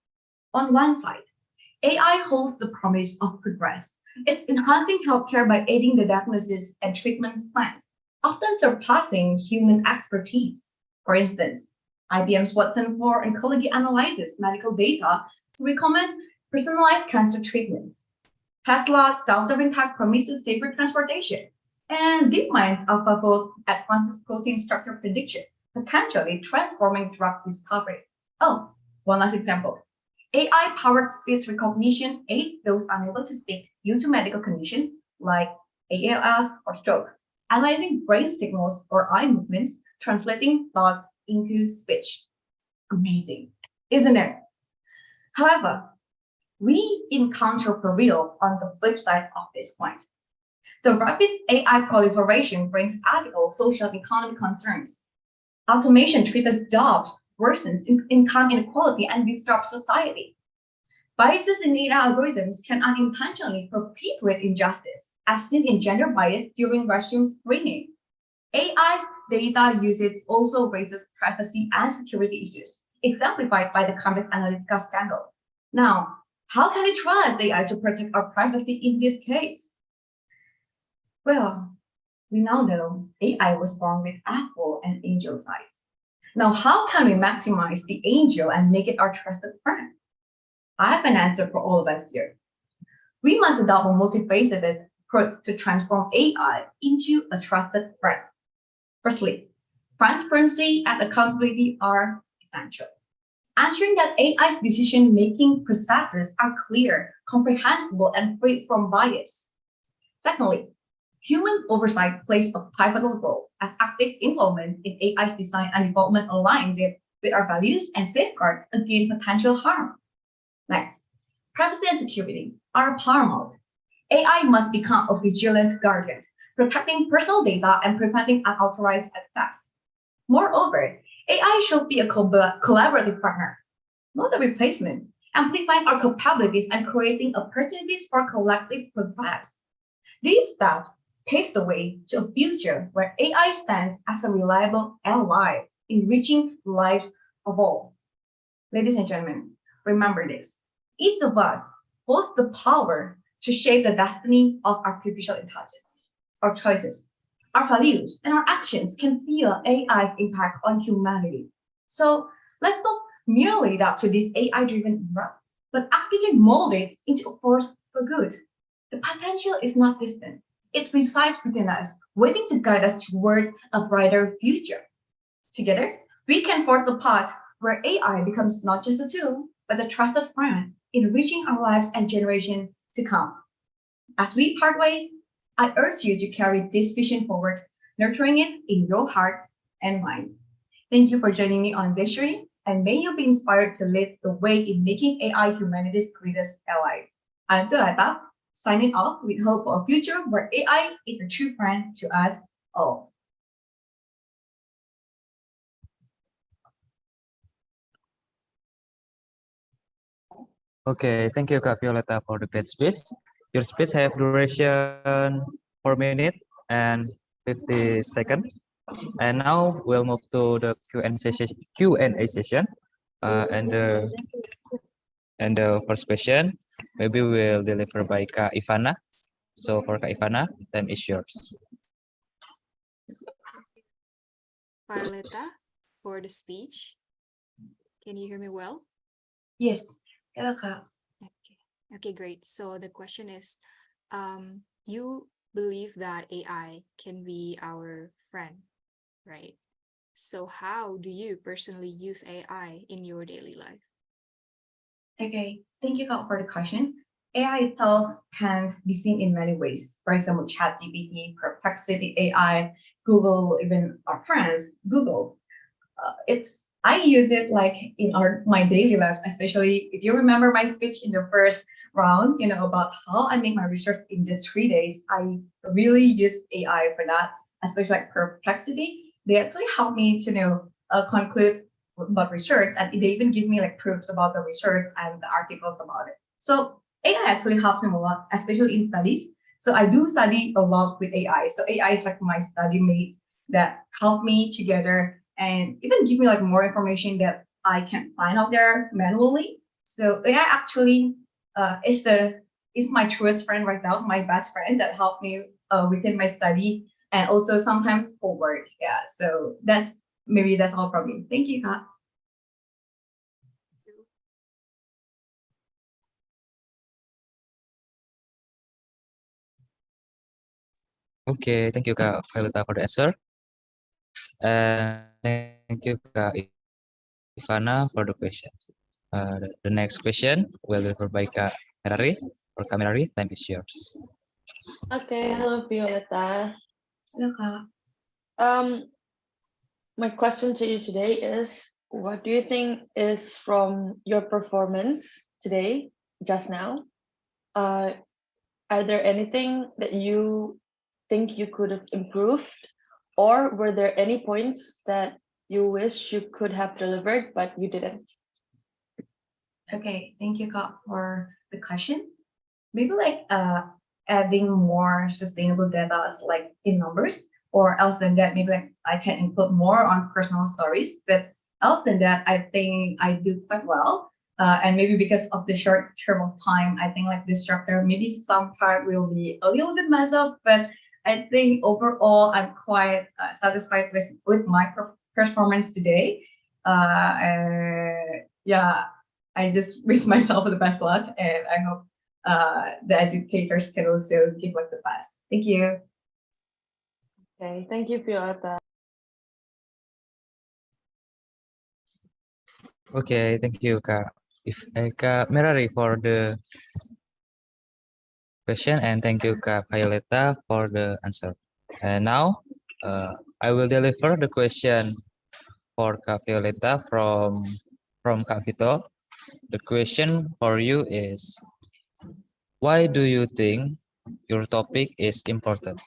On one side, AI holds the promise of progress. It's enhancing healthcare by aiding the diagnosis and treatment plans, often surpassing human expertise. For instance, IBM's Watson for Oncology analyzes medical data to recommend personalized cancer treatments. Tesla's self-driving tech promises safer transportation, and DeepMind's AlphaFold advances protein structure prediction, potentially transforming drug discovery. Oh, one last example. AI-powered speech recognition aids those unable to speak due to medical conditions like ALS or stroke, analyzing brain signals or eye movements, translating thoughts into speech. Amazing, isn't it? However, we encounter peril on the flip side of this coin. The rapid AI proliferation brings ethical, social, and economic concerns. Automation threatens jobs, worsens income inequality, and disrupts society. Biases in AI algorithms can unintentionally perpetuate injustice, as seen in gender bias during resume screening. AI's data usage also raises privacy and security issues, exemplified by the Cambridge Analytica scandal. Now, how can we trust AI to protect our privacy in this case? Well, we now know AI was born with apple and angel sides. Now, how can we maximize the angel and make it our trusted friend? I have an answer for all of us here. We must adopt a multifaceted approach to transform AI into a trusted friend. Firstly, transparency and accountability are essential. Ensuring that AI's decision-making processes are clear, comprehensible, and free from bias. Secondly, human oversight plays a pivotal role as active involvement in AI's design and development aligns it with our values and safeguards against potential harm. Next, privacy and security are paramount. AI must become a vigilant guardian, protecting personal data and preventing unauthorized access. Moreover, AI should be a collaborative partner, not a replacement. amplifying our capabilities and creating opportunities for collective progress. These steps pave the way to a future where AI stands as a reliable ally, enriching the lives of all. Ladies and gentlemen, remember this. Each of us holds the power to shape the destiny of artificial intelligence. Our choices, our values, and our actions can feel AI's impact on humanity. So let's not merely adapt to this AI-driven era, but actively mold it into a force for good. The potential is not distant. It resides within us, waiting to guide us toward a brighter future. Together, we can forge a path where AI becomes not just a tool, but a trusted friend, enriching our lives and generations to come. As we part ways, I urge you to carry this vision forward, nurturing it in your hearts and minds. Thank you for joining me on this journey, and may you be inspired to lead the way in making AI humanity's greatest ally. I'm Violeta, signing off with hope for a future where AI is a true friend to us all. Okay, thank you, Kak Violeta, for the great speech. Your speech have duration 4 minutes and 50 seconds. And now we'll move to the Q&A session. And the first question, maybe will deliver by Kak Ivana. So for Kak Ivana, time is yours. Violeta, for the speech. Can you hear me well? Yes, hello, Kak. Okay, great. So the question is, you believe that AI can be our friend, right? So how do you personally use AI in your daily life? Okay, thank you, Kak, for the question. AI itself can be seen in many ways. For example, ChatGPT, Perplexity AI, Google, even our friends, Google. I use it like in my daily lives, especially if you remember my speech in the first round, about how I make my research in just 3 days. I really use AI for that, especially like Perplexity. They actually help me to conclude about research, and they even give me like proofs about the research and the articles about it. So AI actually helps them a lot, especially in studies. So I do study a lot with AI. So AI is like my study mates that help me together and even give me like more information that I can find out there manually. So AI actually is my truest friend right now, my best friend that helped me within my study and also sometimes for work. Yeah, so that's all from me. Thank you, Kat. Okay, thank you, Kak Violeta, for the answer. And thank you, Kak Ivana, for the question. The next question will be delivered by Kak Merari. For Kak Merari, time is yours. Okay, hello Violeta. Hello, Kak. My question to you today is, what do you think is from your performance today, just now? Are there anything that you think you could have improved, or were there any points that you wish you could have delivered but you didn't? Okay, thank you, Kak, for the question. Maybe like adding more sustainable data like in numbers, or else than that, maybe like I can include more on personal stories. But else than that, I think I do quite well. And maybe because of the short term of time, I think like this structure, maybe some part will be a little bit messed up, but I think overall I'm quite satisfied with my performance today. Yeah, I just wish myself the best luck, and I hope the educators can also give like the best. Thank you. Okay, thank you, Violeta. Okay, thank you, Kak Merari, for the question, and thank you, Kak Violeta, for the answer. And now, I will deliver the question for Kak Violeta from Kak Vito. The question for you is, why do you think your topic is important?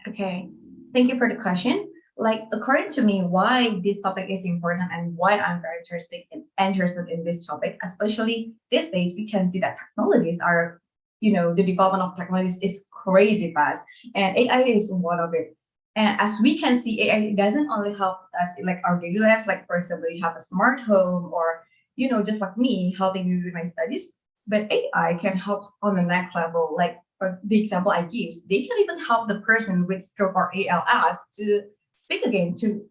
Okay, thank you for the question. Like, according to me, why this topic is important and why I'm very interested interested in this topic, especially these days, we can see that technologies are, the development of technologies is crazy fast, and AI is one of it. And as we can see, AI doesn't only help us in like our daily lives, like for example, you have a smart home, or just like me helping you with my studies. But AI can help on the next level. Like the example I give, they can even help the person with stroke or ALS to speak again, to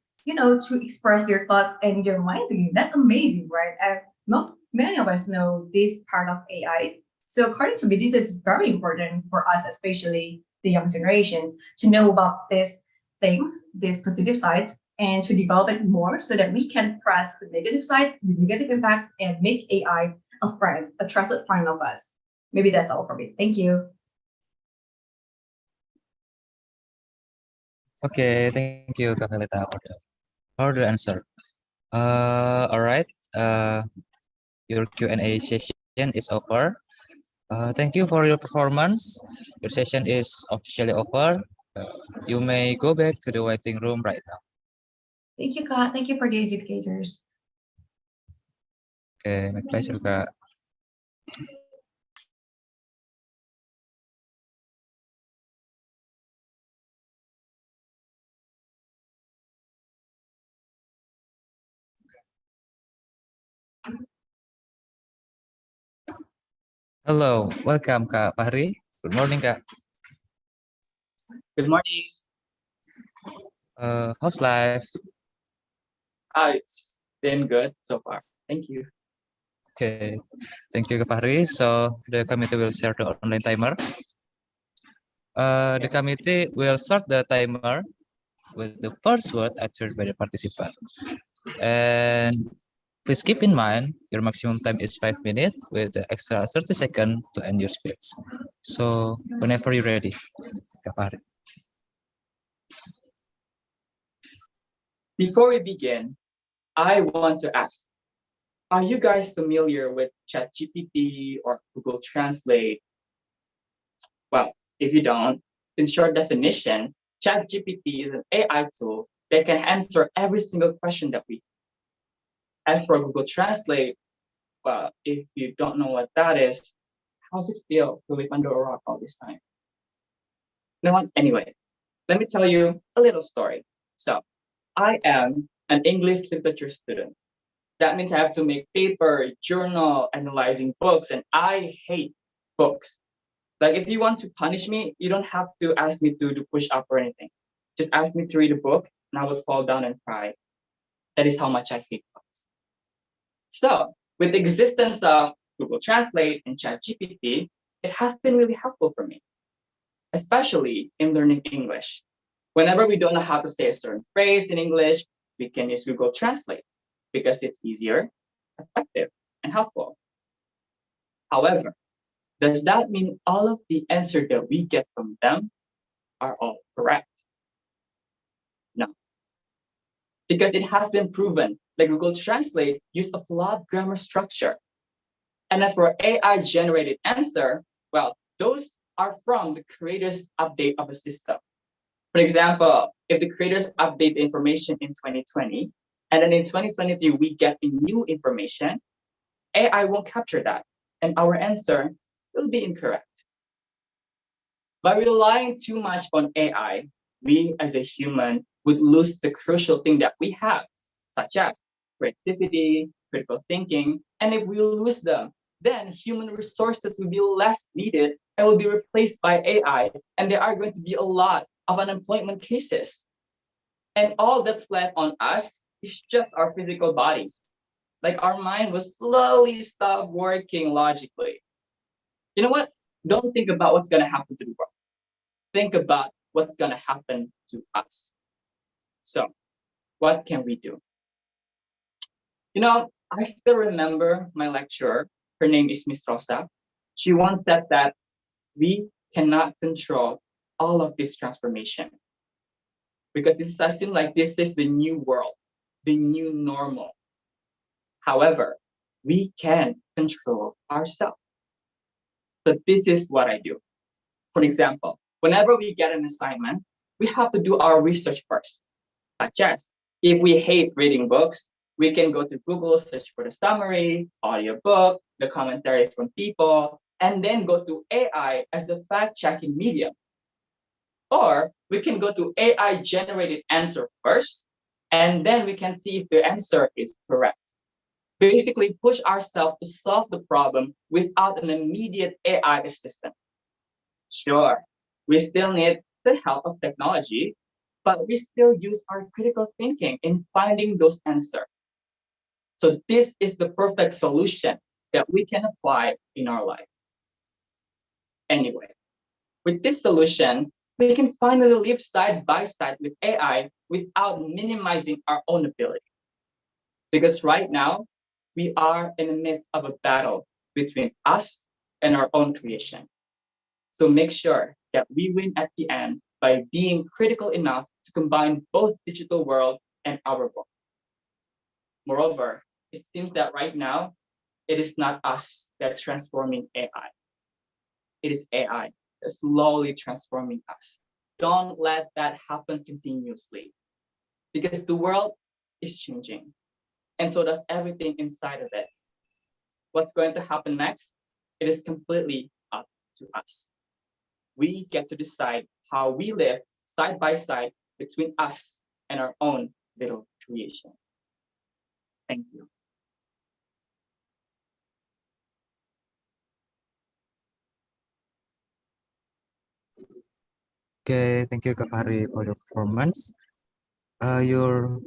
express their thoughts and their minds again. That's amazing, right? And not many of us know this part of AI. So according to me, this is very important for us, especially the young generation, to know about these things, these positive sides, and to develop it more so that we can press the negative side, the negative impacts, and make AI a friend, a trusted friend of us. Maybe that's all for me. Thank you. Okay, thank you, Kak Melita, for the answer. All right. Your Q&A session is over. Thank you for your performance. Your session is officially over. You may go back to the waiting room right now. Thank you, Kak. Thank you for the educators. Okay, my pleasure, Kak. Hello, welcome, Kak Fahri. Good morning, Kak. Good morning. How's life? It's been good so far. Thank you. Okay, thank you, Kak Fahri. So the committee will share the online timer. The committee will start the timer with the first word uttered by the participant. And please keep in mind your maximum time is 5 minutes with the extra 30 seconds to end your speech. So whenever you're ready, Kak Fahri. Before we begin, I want to ask, are you guys familiar with ChatGPT or Google Translate? Well, if you don't, in short definition, ChatGPT is an AI tool that can answer every single question that we have. As for Google Translate, well, if you don't know what that is, how's it feel to live under a rock all this time? Anyway, let me tell you a little story. So, I am an English literature student. That means I have to make paper, journal, analyzing books, and I hate books. Like if you want to punish me, you don't have to ask me to do push up or anything. Just ask me to read a book and I will fall down and cry. That is how much I hate books. So with the existence of Google Translate and ChatGPT, it has been really helpful for me, especially in learning English. Whenever we don't know how to say a certain phrase in English, we can use Google Translate because it's easier, effective, and helpful. However, does that mean all of the answers that we get from them are all correct? No. Because it has been proven that Google Translate used a flawed grammar structure. And as for AI-generated answer, well, those are from the creator's update of a system. For example, if the creators update the information in 2020, and then in 2023 we get a new information, AI won't capture that, and our answer will be incorrect. By relying too much on AI, we as a human would lose the crucial thing that we have, such as creativity, critical thinking, and if we lose them, then human resources will be less needed and will be replaced by AI, and there are going to be a lot of unemployment cases. And all that's left on us is just our physical body. Like our mind will slowly stop working logically. You know what? Don't think about what's going to happen to the world. Think about what's going to happen to us. So, what can we do? You know, I still remember my lecturer. Her name is Miss Rosa. She once said that we cannot control all of this transformation because I seem like this is the new world, the new normal. However, we can control ourselves. So this is what I do. For example, whenever we get an assignment, we have to do our research first. Such as, if we hate reading books, We can go to Google, search for the summary, audiobook, the commentary from people, and then go to AI as the fact-checking medium. Or we can go to AI-generated answer first, and then we can see if the answer is correct. Basically, push ourselves to solve the problem without an immediate AI assistant. Sure, we still need the help of technology, but we still use our critical thinking in finding those answers. So this is the perfect solution that we can apply in our life. Anyway, with this solution, we can finally live side by side with AI without minimizing our own ability. Because right now, we are in the midst of a battle between us and our own creation. So make sure that we win at the end by being critical enough to combine both digital world and our world. Moreover, it seems that right now, it is not us that's transforming AI. It is AI that's slowly transforming us. Don't let that happen continuously, because the world is changing, and so does everything inside of it. What's going to happen next? It is completely up to us. We get to decide how we live side by side between us and our own little creation. Thank you. Okay, thank you, Kak Fahri, for your performance. Your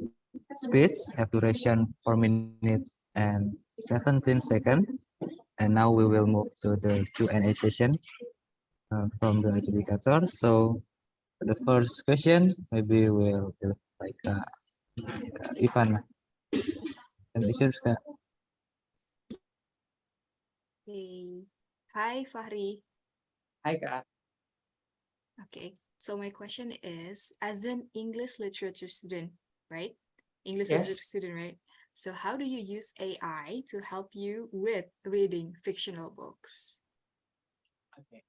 speech have duration 4 minutes and 17 seconds. And now we will move to the Q&A session from the adjudicator. So the first question, maybe we'll do like Ivan. And Kak. Okay. Hi, Fahri. Hi, Kak. Okay. So my question is, as an English literature student, right? English Yes. literature student, right? So how do you use AI to help you with reading fictional books? Okay.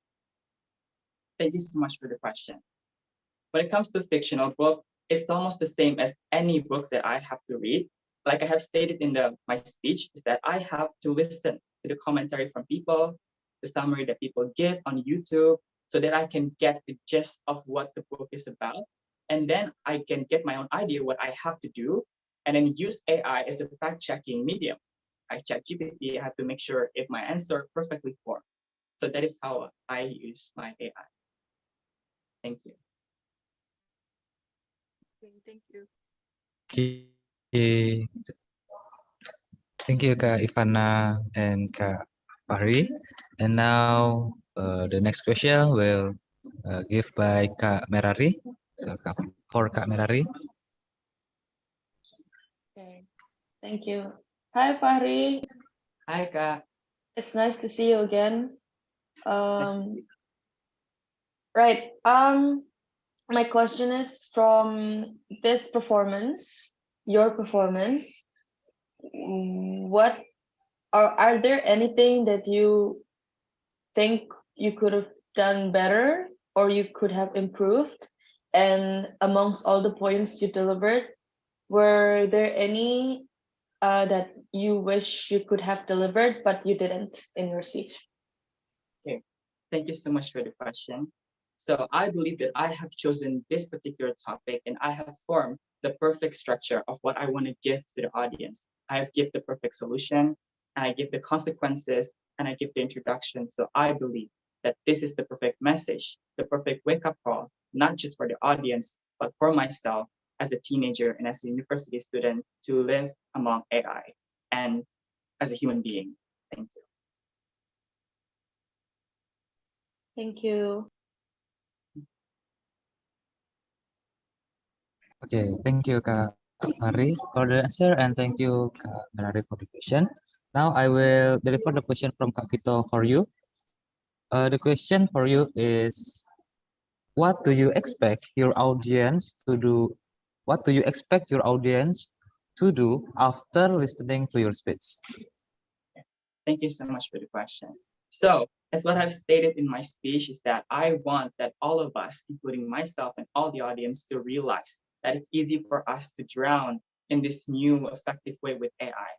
Thank you so much for the question. When it comes to fictional book, it's almost the same as any books that I have to read. Like I have stated in my speech, is that I have to listen to the commentary from people, the summary that people give on YouTube, so that I can get the gist of what the book is about. And then I can get my own idea what I have to do, and then use AI as a fact-checking medium. I check GPT, I have to make sure if my answer perfectly formed. So that is how I use my AI. Thank you. Okay, thank you. Okay. Thank you, Kak Ivana and Kak Fahri. And now the next question will give by Kak Merari. So for Kak Merari. Okay, thank you. Hi, Fahri. Hi, Kak. It's nice to see you again. Nice to meet you. Right. My question is from this performance, your performance. What are there anything that you think you could have done better or you could have improved? And amongst all the points you delivered, were there any that you wish you could have delivered but you didn't in your speech? Okay. Thank you so much for the question. So I believe that I have chosen this particular topic and I have formed the perfect structure of what I want to give to the audience. I have give the perfect solution, and I give the consequences, and I give the introduction. So I believe that this is the perfect message, the perfect wake-up call, not just for the audience, but for myself as a teenager and as a university student to live among AI and as a human being. Thank you. Thank you. Okay, thank you, Kak Fahri, for the answer, and thank you, Kak Merari, for the question. Now I will deliver the question from Kak Vito for you. The question for you is, what do you expect your audience to do? What do you expect your audience to do after listening to your speech? Thank you so much for the question. So, as what I've stated in my speech is that I want that all of us, including myself and all the audience, to realize that it's easy for us to drown in this new effective way with AI.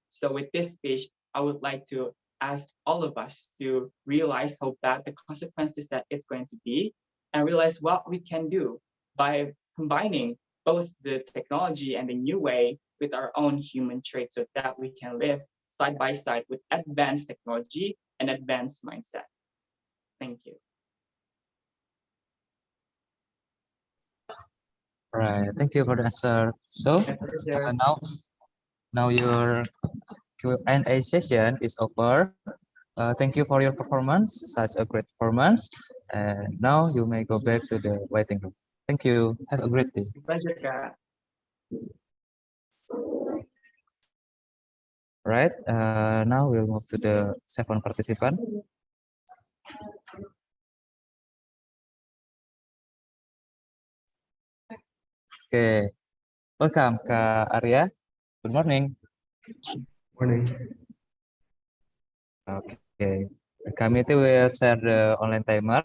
So with this speech, I would like to ask all of us to realize how bad the consequences that it's going to be, and realize what we can do by combining both the technology and the new way with our own human traits, so that we can live side by side with advanced technology and advanced mindset. Thank you. Right. Thank you for the answer. So now your Q&A session is over. Thank you for your performance, such a great performance. And now you may go back to the waiting room. Thank you. Have a great day. Pleasure, Kak. Right. Now we'll move to the second participant. Okay. Welcome, Kak Arya. Good morning. Morning. Okay. The committee will share the online timer,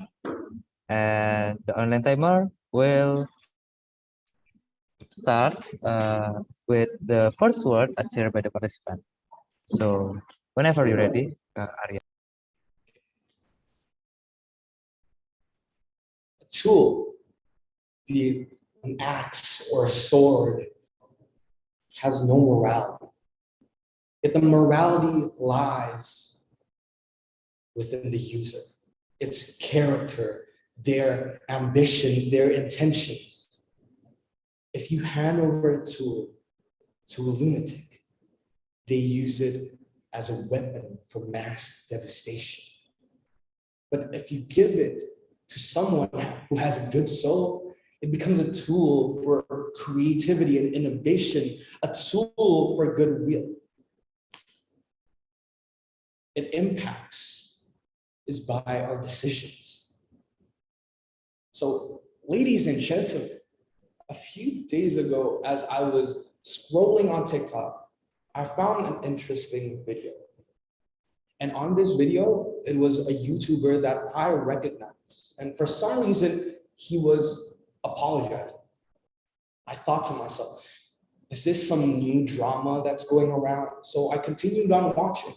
and the online timer will start with the first word shared by the participant. So whenever you're ready, Arya. A tool, be it an axe or a sword, has no morality. Yet the morality lies within the user, its character, their ambitions, their intentions. If you hand over a tool to a lunatic, they use it as a weapon for mass devastation. But if you give it to someone who has a good soul, it becomes a tool for creativity and innovation, a tool for goodwill. It impacts is by our decisions. So, ladies and gentlemen, a few days ago, as I was scrolling on TikTok, I found an interesting video. And on this video, it was a YouTuber that I recognized. And for some reason, he was apologizing. I thought to myself, is this some new drama that's going around? So I continued on watching.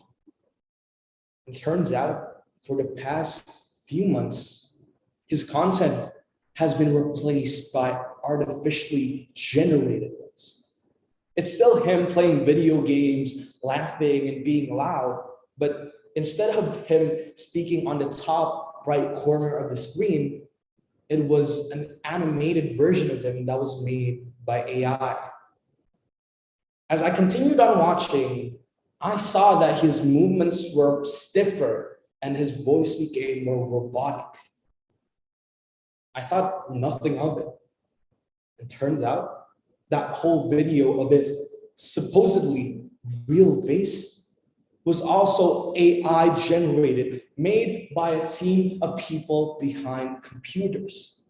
It turns out, for the past few months, his content has been replaced by artificially generated ones. It's still him playing video games, laughing and being loud, but instead of him speaking on the top right corner of the screen, it was an animated version of him that was made by AI. As I continued on watching, I saw that his movements were stiffer and his voice became more robotic. I thought nothing of it. It turns out that whole video of his supposedly real face was also AI generated, made by a team of people behind computers,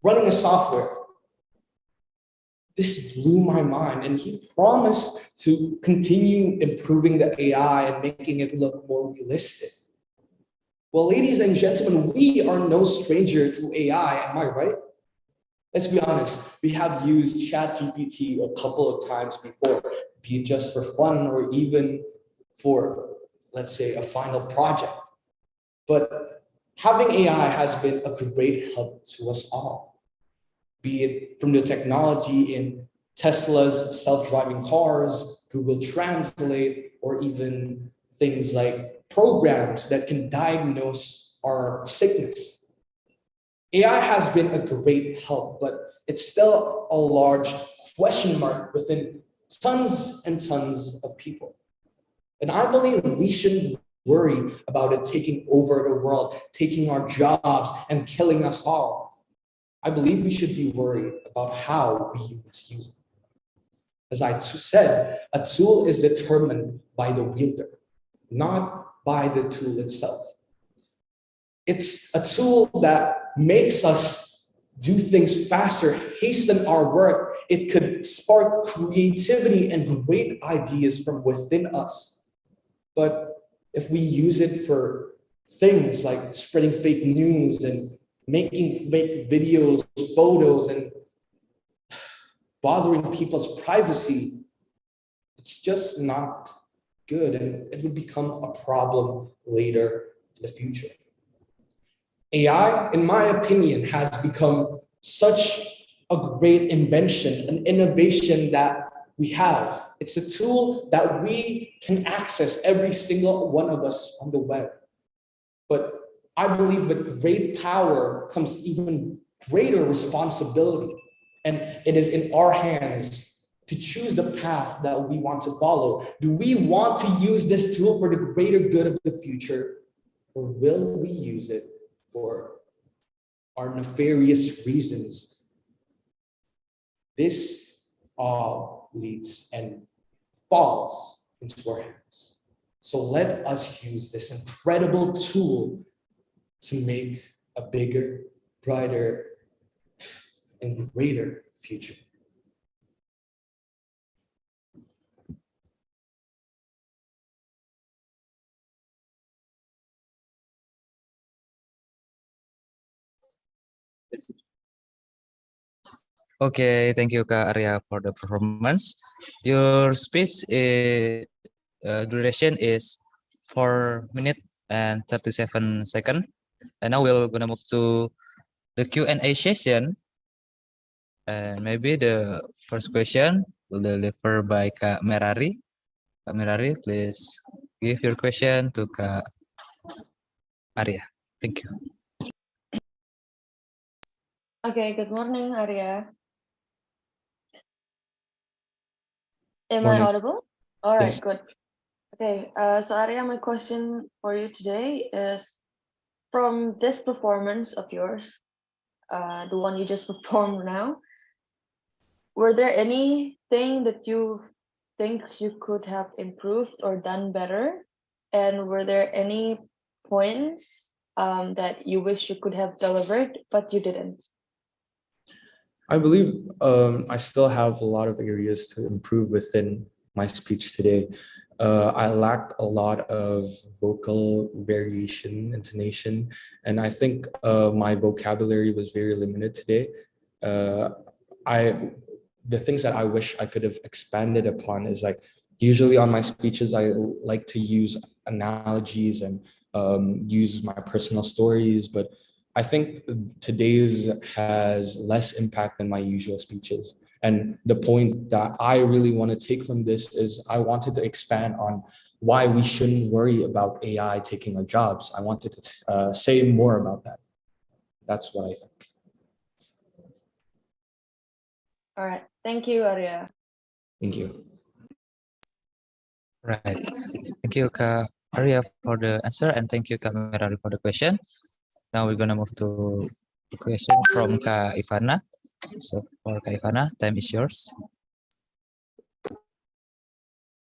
running a software. This blew my mind, and he promised to continue improving the AI and making it look more realistic. Well, ladies and gentlemen, we are no stranger to AI, am I right? Let's be honest, we have used ChatGPT a couple of times before, be it just for fun or even for, let's say, a final project. But having AI has been a great help to us all, be it from the technology in Tesla's self-driving cars, Google Translate, or even things like programs that can diagnose our sickness. AI has been a great help, but it's still a large question mark within tons and tons of people. And I believe we shouldn't worry about it taking over the world, taking our jobs and killing us all. I believe we should be worried about how we use it. As I said, a tool is determined by the wielder, not by the tool itself. It's a tool that makes us do things faster, hasten our work. It could spark creativity and great ideas from within us. But if we use it for things like spreading fake news and making fake videos, photos, and bothering people's privacy, it's just not good, and it would become a problem later in the future. AI, in my opinion, has become such a great invention, an innovation that we have. It's a tool that we can access, every single one of us, on the web. But I believe with great power comes even greater responsibility. And it is in our hands to choose the path that we want to follow. Do we want to use this tool for the greater good of the future, or will we use it for our nefarious reasons? This all leads and falls into our hands. So let us use this incredible tool to make a bigger, brighter, and greater future. Okay, thank you, Kak Arya, for the performance. Your speech duration is 4 minutes and 37 seconds. And now we're gonna move to the Q&A session. And maybe the first question will deliver by Kak Merari. Kak Merari, please give your question to Kak Arya. Thank you. Okay, good morning, Arya. Am Morning. I audible? All right, Yes. good. Okay, so Arya, my question for you today is, from this performance of yours, the one you just performed now, were there anything that you think you could have improved or done better? And were there any points that you wish you could have delivered, but you didn't? I believe I still have a lot of areas to improve within my speech today. I lacked a lot of vocal variation, intonation, and I think my vocabulary was very limited today. The things that I wish I could have expanded upon is, like, usually on my speeches, I like to use analogies and use my personal stories, but I think today's has less impact than my usual speeches. And the point that I really want to take from this is I wanted to expand on why we shouldn't worry about AI taking our jobs. I wanted to say more about that. That's what I think. All right, thank you, Arya. Thank you. Right. Thank you, Kak Arya, for the answer, and thank you, Kak Merari, for the question. Now we're gonna move to the question from Kak Ivana. So for Kak Ivana, time is yours.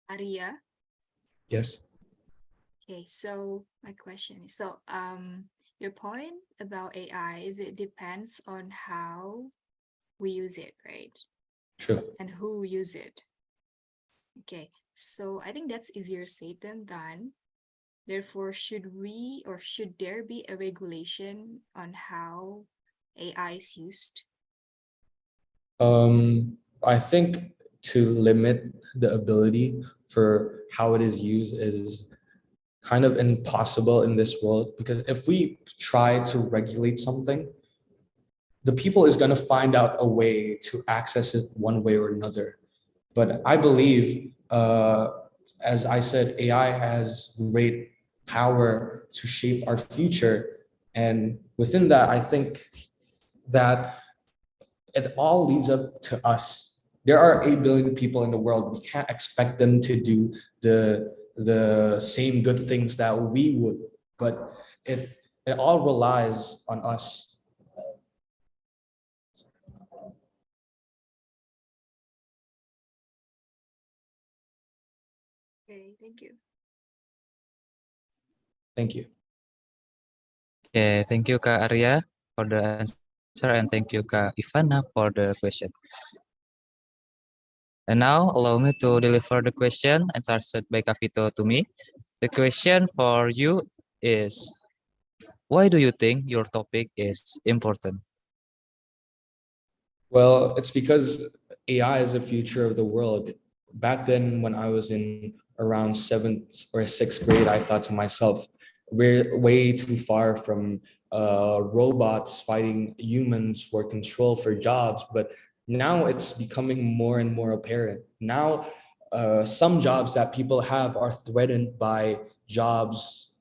Arya. Yes. Okay, so my question is, your point about AI is it depends on how we use it, right? Sure. And who use it. Okay, so I think that's easier said than done. Therefore, should there be a regulation on how AI is used? I think to limit the ability for how it is used is kind of impossible in this world, because if we try to regulate something, the people is going to find out a way to access it one way or another. But I believe, as I said, AI has great power to shape our future. And within that, I think that it all leads up to us. There are 8 billion people in the world. We can't expect them to do the same good things that we would, but it all relies on us. Okay, thank you. Thank you. Okay, thank you, Kak Arya, for the answer, and thank you, Kak Ivana, for the question. And now allow me to deliver the question answered by Kak Vito to me. The question for you is, why do you think your topic is important? Well, it's because AI is the future of the world. Back then, when I was in around 7th or 6th grade, I thought to myself, we're way too far from robots fighting humans for control for jobs. But now it's becoming more and more apparent. Now, some jobs that people have are threatened by jobs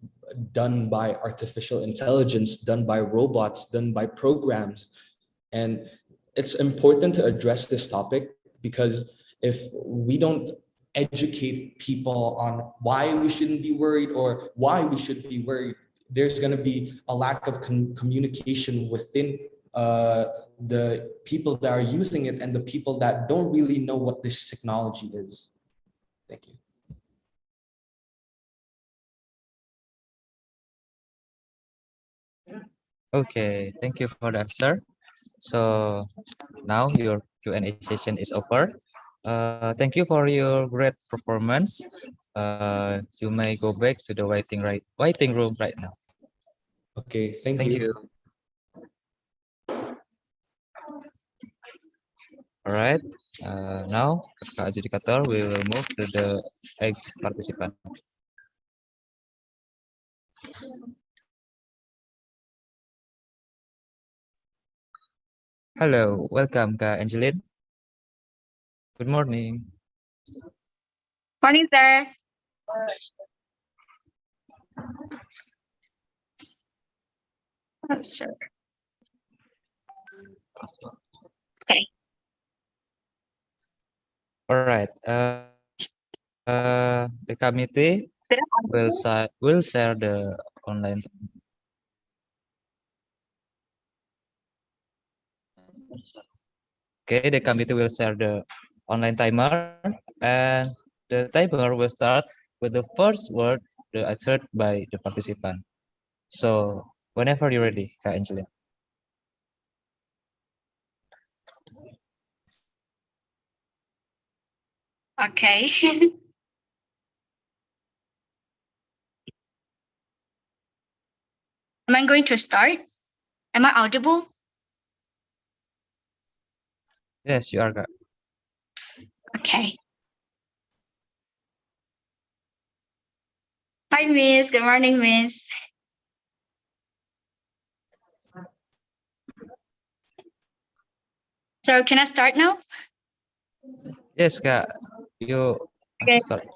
done by artificial intelligence, done by robots, done by programs. And it's important to address this topic because if we don't educate people on why we shouldn't be worried or why we should be worried, there's going to be a lack of communication within the people that are using it and the people that don't really know what this technology is. Thank you. Okay, thank you for the answer. So now your Q&A session is over. Thank you for your great performance. You may go back to the waiting room right now. Okay, thank Thank you. you. All right. Now, Kak Adjudicator, we will move to the 8th participant. Hello, welcome, Kak Angeline. Good morning. Morning, sir. Oh, sir. Okay. All right. The committee will share the online. Okay, the committee will share the online timer, and the timer will start with the first word uttered by the participant. So whenever you're ready, Kak Angeline. Okay. Am I going to start? Am I audible? Yes, you are, Kak. Okay. Hi, Miss. Good morning, Miss. So can I start now? Yes, Kak. You Okay. start.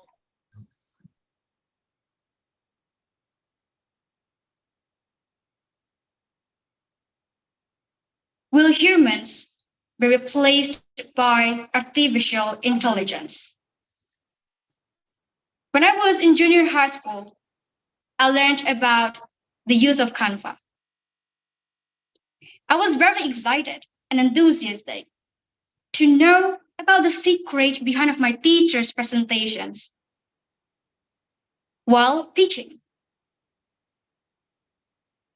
Will humans be replaced by artificial intelligence? When I was in junior high school, I learned about the use of Canva. I was very excited and enthusiastic to know about the secret behind of my teacher's presentations while teaching.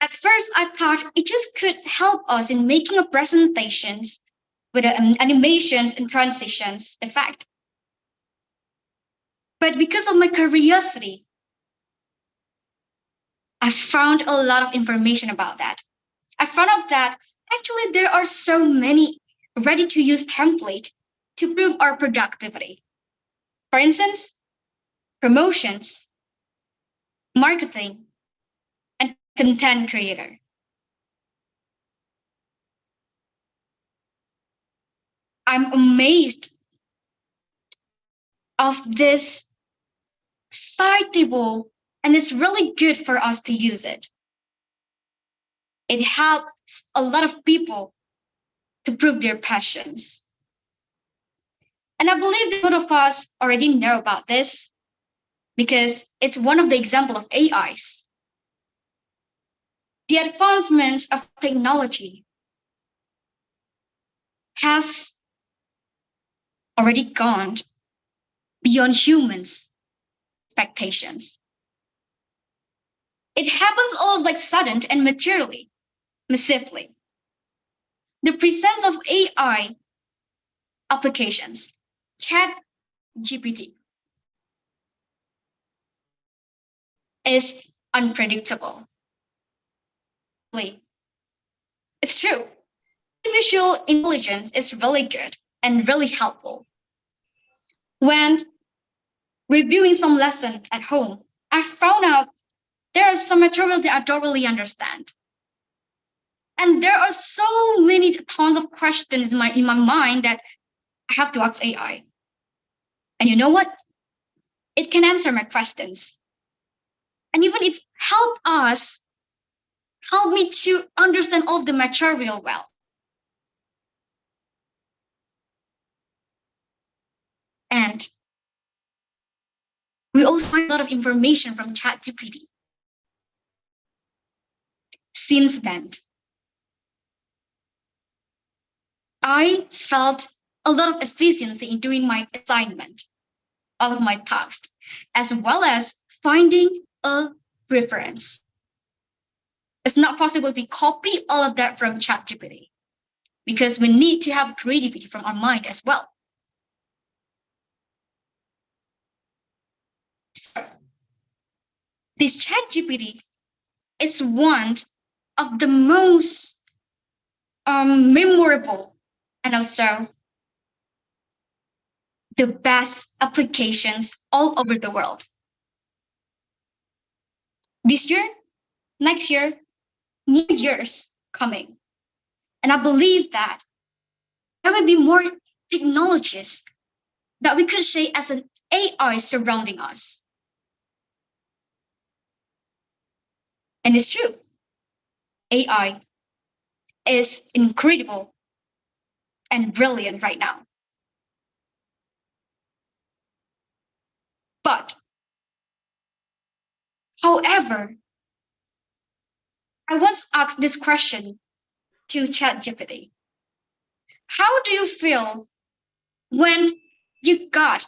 At first, I thought it just could help us in making a presentations with animations and transitions effect. But because of my curiosity, I found a lot of information about that. I found out that actually there are so many ready-to-use templates to prove our productivity. For instance, promotions, marketing, and content creator. I'm amazed of this citable, and it's really good for us to use it. It helps a lot of people to prove their passions. And I believe that most of us already know about this because it's one of the example of AIs. The advancement of technology has already gone beyond humans' expectations. It happens all of like sudden and materially, massively. The presence of AI applications, Chat GPT, is unpredictable. It's true. Artificial intelligence is really good and really helpful. When reviewing some lesson at home, I found out there are some material that I don't really understand. And there are so many tons of questions in my mind that I have to ask AI. And you know what? It can answer my questions. And even it's help me to understand all of the material well. And we also find a lot of information from ChatGPT. Since then, I felt a lot of efficiency in doing my assignment, all of my tasks, as well as finding a reference. It's not possible to copy all of that from ChatGPT because we need to have creativity from our mind as well. So, this ChatGPT is one of the most memorable and also the best applications all over the world. This year, next year, new years coming. And I believe that there will be more technologies that we could say as an AI surrounding us. And it's true. AI is incredible and brilliant right now. But, however, I once asked this question to ChatGPT. How do you feel when you want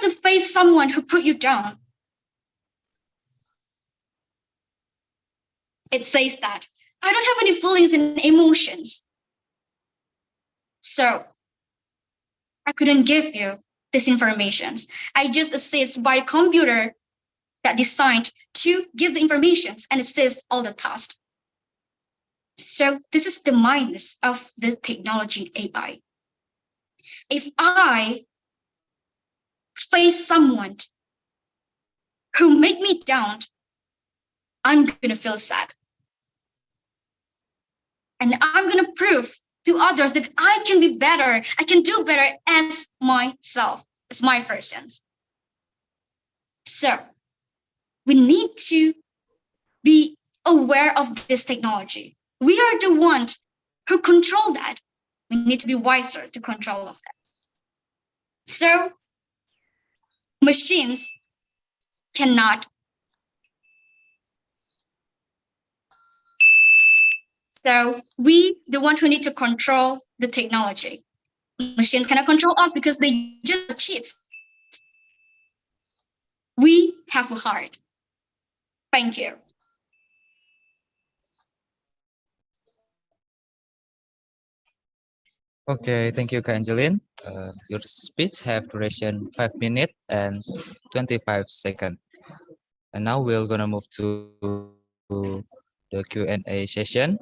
to face someone who put you down? It says that I don't have any feelings and emotions. So I couldn't give you this information. I just assist by a computer that designed to give the information and assist all the tasks. So this is the minus of the technology AI. If I face someone who make me down, I'm gonna feel sad. And I'm gonna prove to others that I can be better, I can do better as myself, as my versions. So we need to be aware of this technology. We are the ones who control that. We need to be wiser to control of that. So machines cannot. So we, the one who need to control the technology. Machines cannot control us because they just chips. We have a heart. Thank you. Okay, thank you, Kak Angeline. Your speech have duration 5 minutes and 25 seconds. And now we're gonna move to the Q&A session.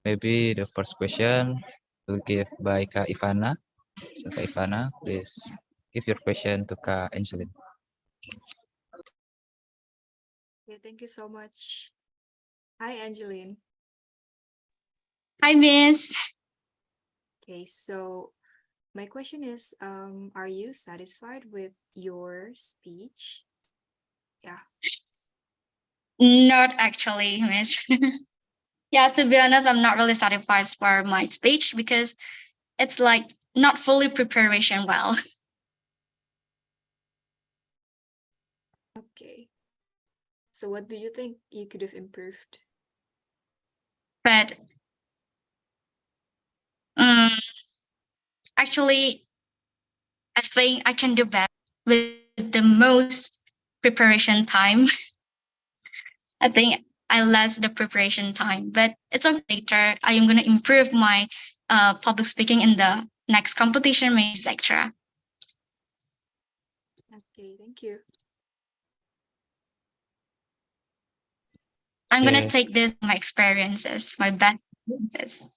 Maybe the first question will give by Kak Ivana. So Kak Ivana, please give your question to Kak Angeline. Yeah, thank you so much. Hi, Angeline. Hi, Miss. Okay, so my question is, are you satisfied with your speech? Yeah. Not actually, Miss. Yeah, to be honest, I'm not really satisfied for my speech because it's like not fully preparation well. Okay. So what do you think you could have improved? But actually, I think I can do better with the most preparation time. I think I lost the preparation time, but it's okay. Later, I am going to improve my public speaking in the next competition, maybe etc. Okay, thank you. I'm going to Okay. take this my experiences, my best experiences.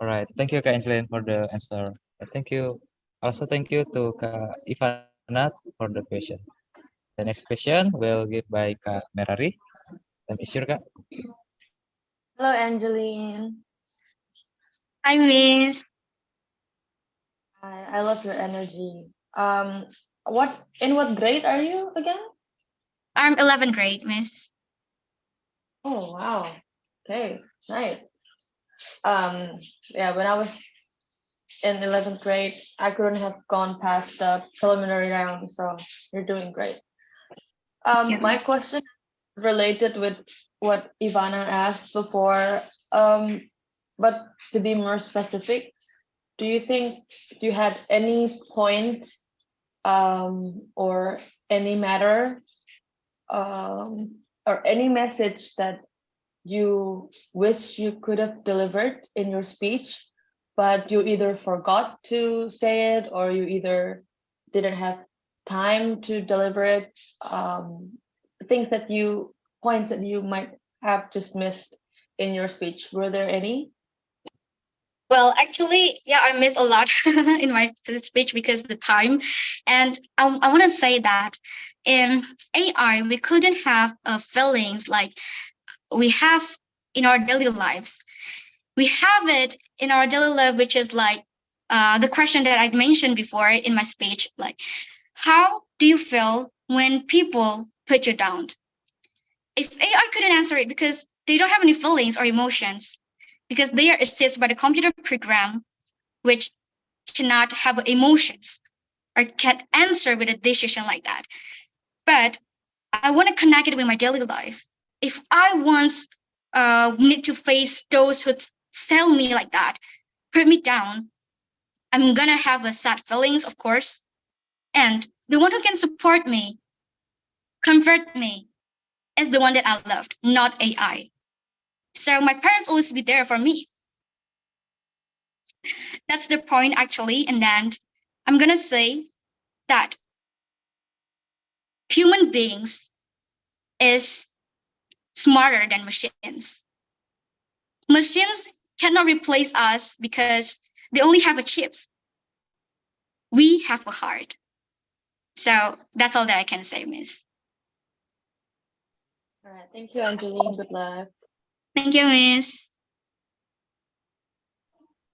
All right. Thank you, Kak Angeline, for the answer. Thank you. Also, thank you to Kak Ivana for the question. The next question will give by Kak Merari. Let me sure, Kak. Hello, Angeline. Hi, Miss. I love your energy. In what grade are you again? I'm 11th grade, Miss. Oh, wow. Okay, nice. Yeah, when I was in 11th grade, I couldn't have gone past the preliminary round, so you're doing great. Yeah. My question related with what Ivana asked before, but to be more specific, do you think you had any point or any matter or any message that you wish you could have delivered in your speech, but you either forgot to say it or you either didn't have time to deliver it? Things that points that you might have just missed in your speech. Were there any? Well, actually, yeah, I missed a lot in my speech because of the time. And I want to say that in AI, we couldn't have feelings like we have in our daily lives. We have it in our daily life, which is like the question that I mentioned before in my speech, like, how do you feel when people put you down? If AI couldn't answer it because they don't have any feelings or emotions, because they are assisted by the computer program, which cannot have emotions or can't answer with a decision like that. But I want to connect it with my daily life. If I once need to face those who tell me like that, put me down, I'm gonna have a sad feelings, of course. And the one who can support me, comfort me, is the one that I loved, not AI. So my parents always be there for me. That's the point actually. And then I'm gonna say that human beings is smarter than machines. Machines cannot replace us because they only have a chips. We have a heart. So that's all that I can say, Miss. All right, thank you, Angeline. Good luck. Thank you, Miss.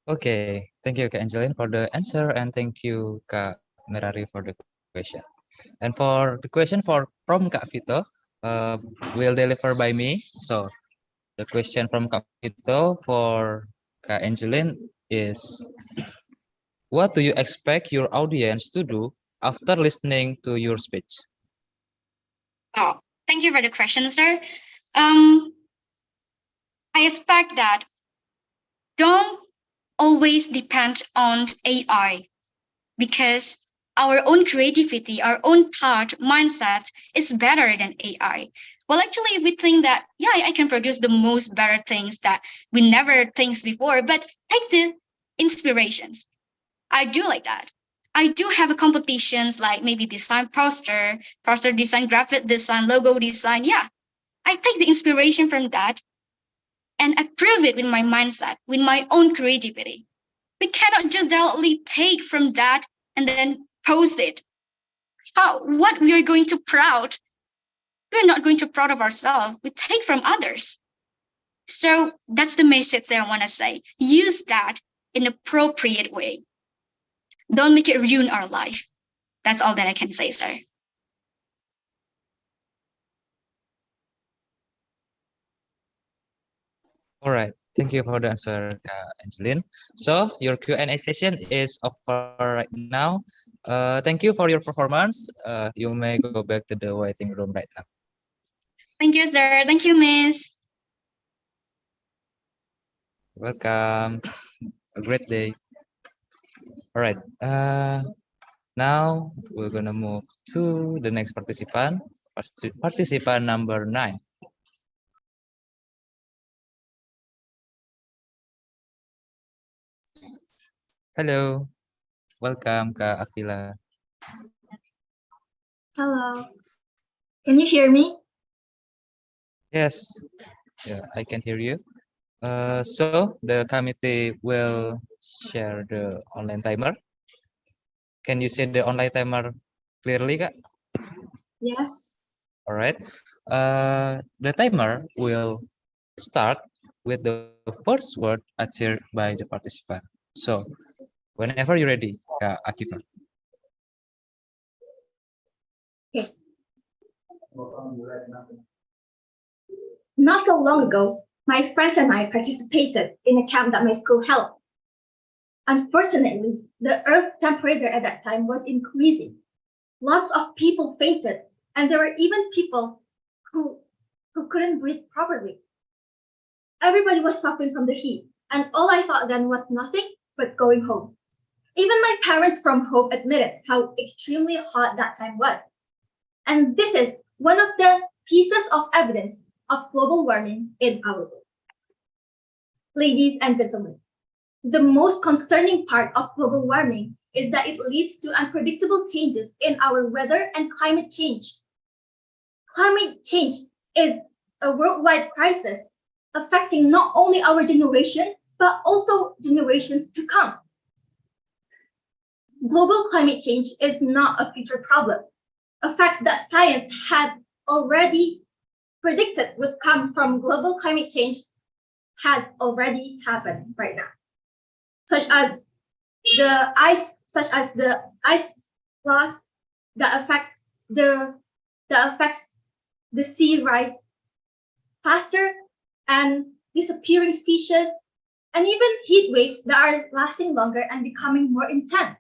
Okay. Thank you, Kak Angeline, for the answer, and thank you, Kak Merari, for the question. And for the question from Kak Vito, will deliver by me. So the question from Kak Vito for Kak Angeline is, what do you expect your audience to do after listening to your speech? Oh, thank you for the question, sir. Um, I expect that don't always depend on AI because our own creativity, our own thought, mindset is better than AI. Well, actually, we think that, yeah, I can produce the most better things that we never think before, but take the inspirations. I do like that. I do have a competitions like maybe design poster design, graphic design, logo design. Yeah, I take the inspiration from that and I prove it with my mindset, with my own creativity. We cannot just directly take from that and then post it. How? What we are going to proud? We're not going to proud of ourselves. We take from others. So that's the message that I want to say. Use that in an appropriate way. Don't make it ruin our life. That's all that I can say, sir. All right. Thank you for the answer, Angeline. So your Q&A session is over right now. Thank you for your performance. You may go back to the waiting room right now. Thank you, sir. Thank you, miss. Welcome. A great day. All right. Now we're gonna move to the next participant. Participant number 9. Hello. Welcome, Kak Akila. Hello. Can you hear me? Yes. Yeah, I can hear you. So the committee will share the online timer. Can you see the online timer clearly, Kak? Yes. All right. The timer will start with the first word uttered by the participant. So whenever you're ready, Kak Akifa. Not so long ago, my friends and I participated in a camp that my school held. Unfortunately, the Earth's temperature at that time was increasing. Lots of people fainted, and there were even people who couldn't breathe properly. Everybody was suffering from the heat, and all I thought then was nothing but going home. Even my parents from home admitted how extremely hot that time was. And this is one of the pieces of evidence of global warming in our world. Ladies and gentlemen, the most concerning part of global warming is that it leads to unpredictable changes in our weather and climate change. Climate change is a worldwide crisis affecting not only our generation, but also generations to come. Global climate change is not a future problem. A fact that science had already predicted would come from global climate change has already happened right now, such as the ice loss that affects the sea rise faster and disappearing species, and even heat waves that are lasting longer and becoming more intense.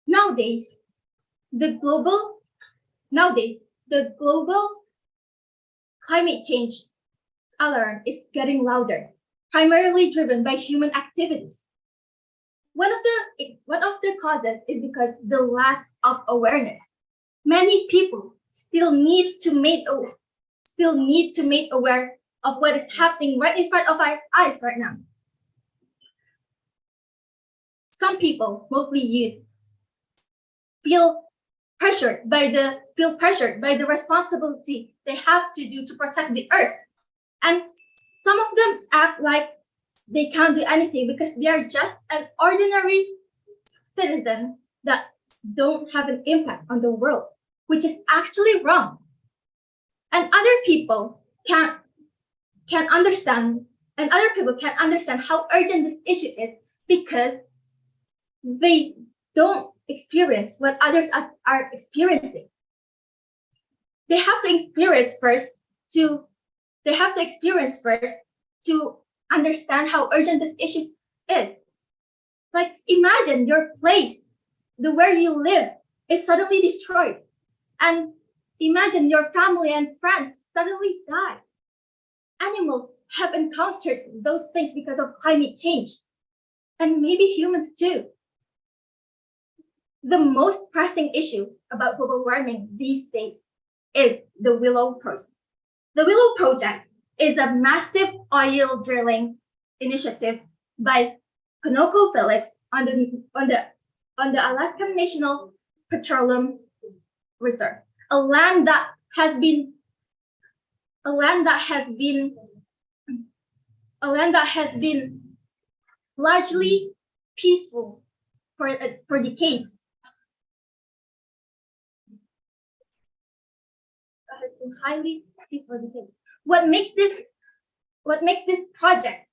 Nowadays, the global climate change alarm is getting louder, primarily driven by human activities. One of the causes is because the lack of awareness. Many people still need to make aware of what is happening right in front of our eyes right now. Some people, mostly youth, feel pressured by the responsibility they have to do to protect the earth. And some of them act like they can't do anything because they are just an ordinary citizen that don't have an impact on the world, which is actually wrong. And other people can understand how urgent this issue is because they don't experience what others are experiencing. They have to experience first to understand how urgent this issue is. Like, imagine your place, where you live, is suddenly destroyed. And imagine your family and friends suddenly die. Animals have encountered those things because of climate change. And maybe humans too. The most pressing issue about global warming these days is the Willow Project. The Willow Project is a massive oil drilling initiative by ConocoPhillips on the Alaskan National Petroleum Reserve, a land that has been largely peaceful for decades. Highly peaceful decades. What makes this project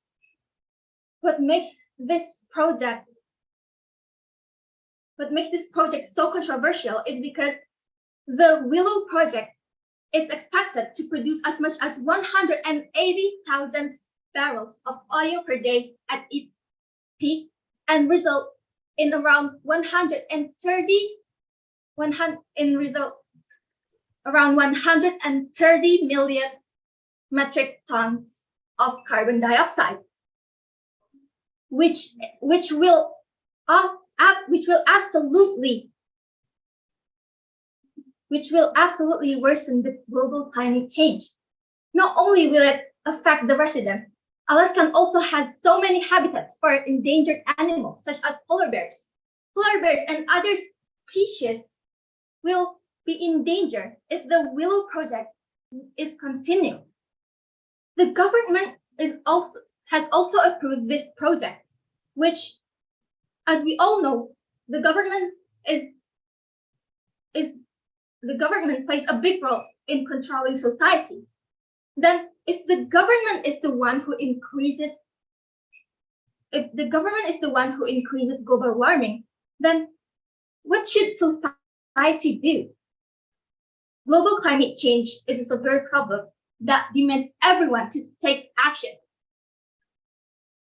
so controversial is because the Willow Project is expected to produce as much as 180,000 barrels of oil per day at its peak and result in around 130 million metric tons of carbon dioxide, which will absolutely worsen the global climate change. Not only will it affect the residents, Alaska also has so many habitats for endangered animals such as polar bears. Polar bears and other species will be in danger if the Willow Project is continued. The government has also approved this project, which, as we all know, the government plays a big role in controlling society. Then if the government is the one who increases global warming, then what should society do? Global climate change is a severe problem that demands everyone to take action.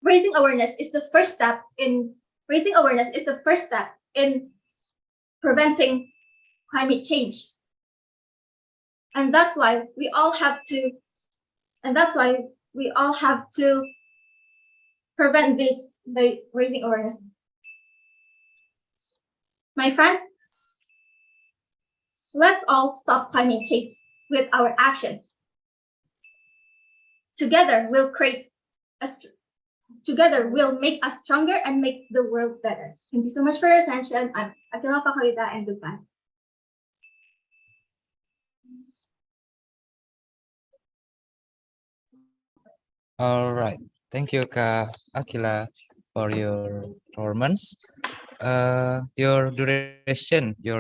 Raising awareness is the first step in preventing climate change. And that's why we all have to prevent this by raising awareness. My friends, let's all stop climate change with our actions. Together we'll make us stronger and make the world better. Thank you so much for your attention. I'm Akila Pakalita, and goodbye. All right. Thank you, Kak Akila, for your performance. Your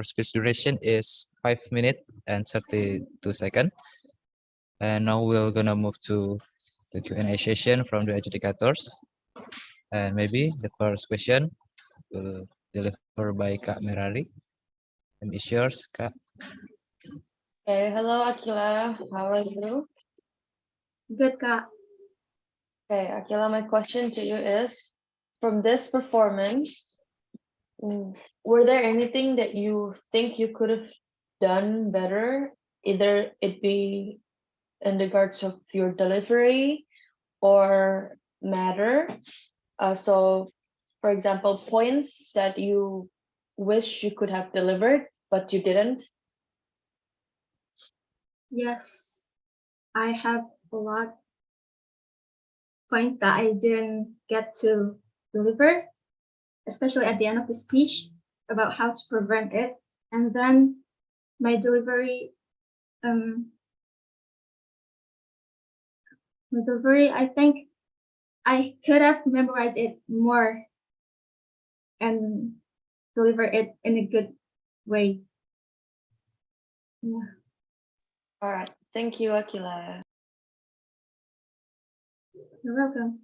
speech duration is 5 minutes and 32 seconds. And now we're gonna move to the Q&A session from the adjudicators. And maybe the first question will deliver by Kak Merari. And it's yours, Kak. Okay, hello Akila, how are you? Good, Kak. Okay, Akila, my question to you is, from this performance, were there anything that you think you could have done better, either it be in regards of your delivery or matter? So, for example, points that you wish you could have delivered, but you didn't? Yes, I have a lot points that I didn't get to deliver, especially at the end of the speech about how to prevent it. And then my delivery, I think I could have memorized it more and deliver it in a good way. Yeah. All right, thank you, Akila. You're welcome.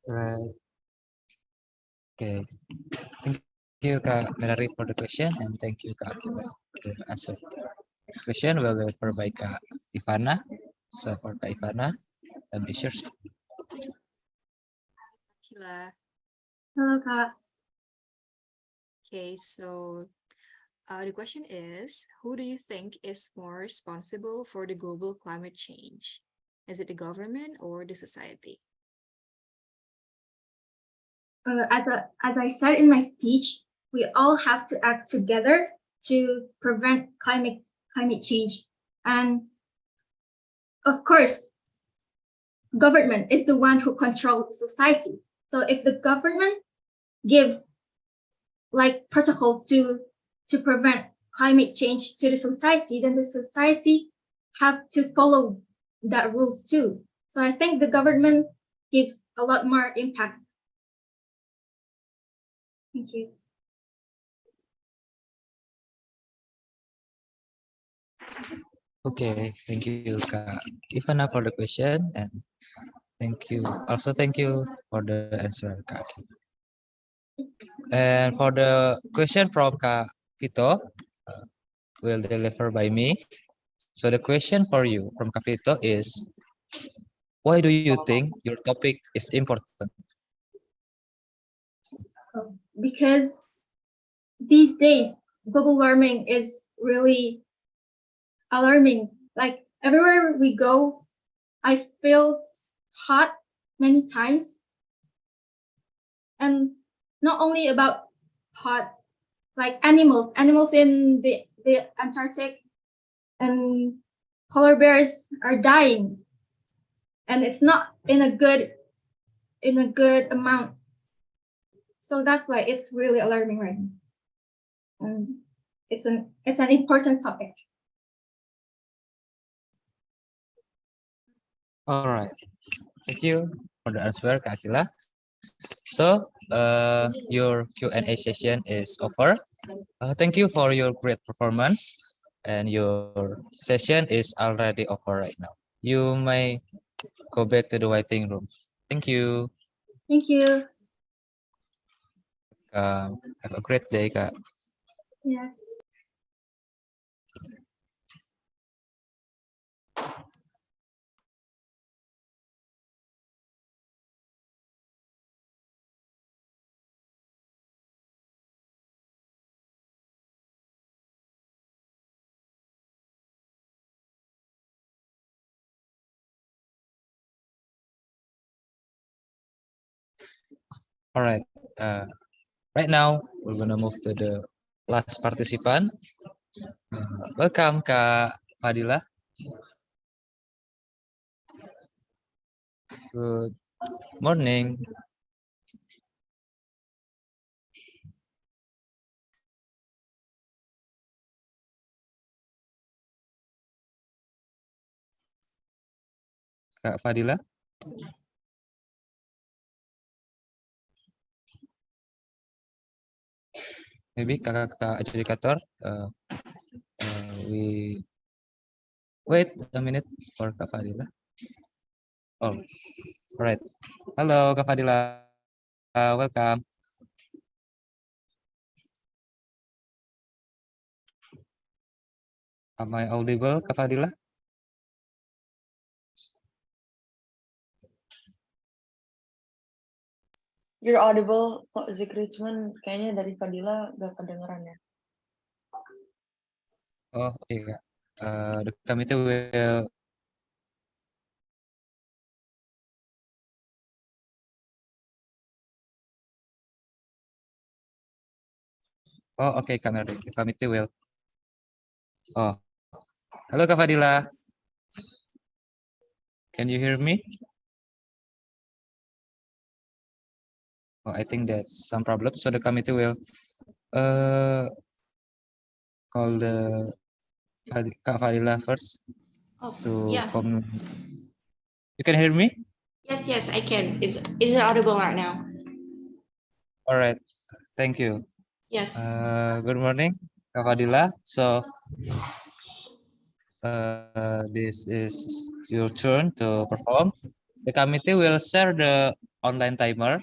Right. Okay. Thank you, Kak Merari, for the question, and thank you, Kak Akila, for the answer. Next question will be delivered by Kak Ivana. So for Kak Ivana, be sure. Akila. Hello, Kak. Okay, so the question is, who do you think is more responsible for the global climate change? Is it the government or the society? As I said in my speech, we all have to act together to prevent climate change. And of course, government is the one who controls society. So if the government gives like protocols to prevent climate change to the society, then the society have to follow that rules too. So I think the government gives a lot more impact. Thank you. Okay, thank you, Kak Ivana, for the question, and thank you. Also, thank you for the answer, Kak. And for the question from Kak Vito, will deliver by me. So the question for you from Kak Vito is, why do you think your topic is important? Because these days, global warming is really alarming. Like everywhere we go, I feel hot many times. And not only about hot, like animals in the Antarctic and polar bears are dying. And it's not in a good amount. So that's why it's really alarming right now. And it's an important topic. All right. Thank you for the answer, Kak Akila. So, your Q&A session is over. Thank you for your great performance, and your session is already over right now. You may go back to the waiting room. Thank you. Thank you. Have a great day, Kak. Yes. All right. Right now, we're gonna move to the last participant. Welcome, Kak Fadila. Good morning. Kak Fadila. Maybe kakak adjudicator, we wait a minute for Kak Fadila. Oh, all right. Halo, Kak Fadila. Welcome. Am I audible, Kak Fadila? You're audible kok Zikri, cuman kayaknya dari Fadila gak kedengeran ya. Oh, oke, Kak. The committee will Oh, okay, Kak Mary. The committee will. Oh, halo Kak Fadila. Can you hear me? Oh, I think that's some problem. So the committee will call the Kak Fadila first Oh, to yeah. come. You can hear me? Yes, yes, I can. Is it audible right now? All right. Thank you. Yes. Good morning, Kak Fadila. So this is your turn to perform. The committee will share the online timer.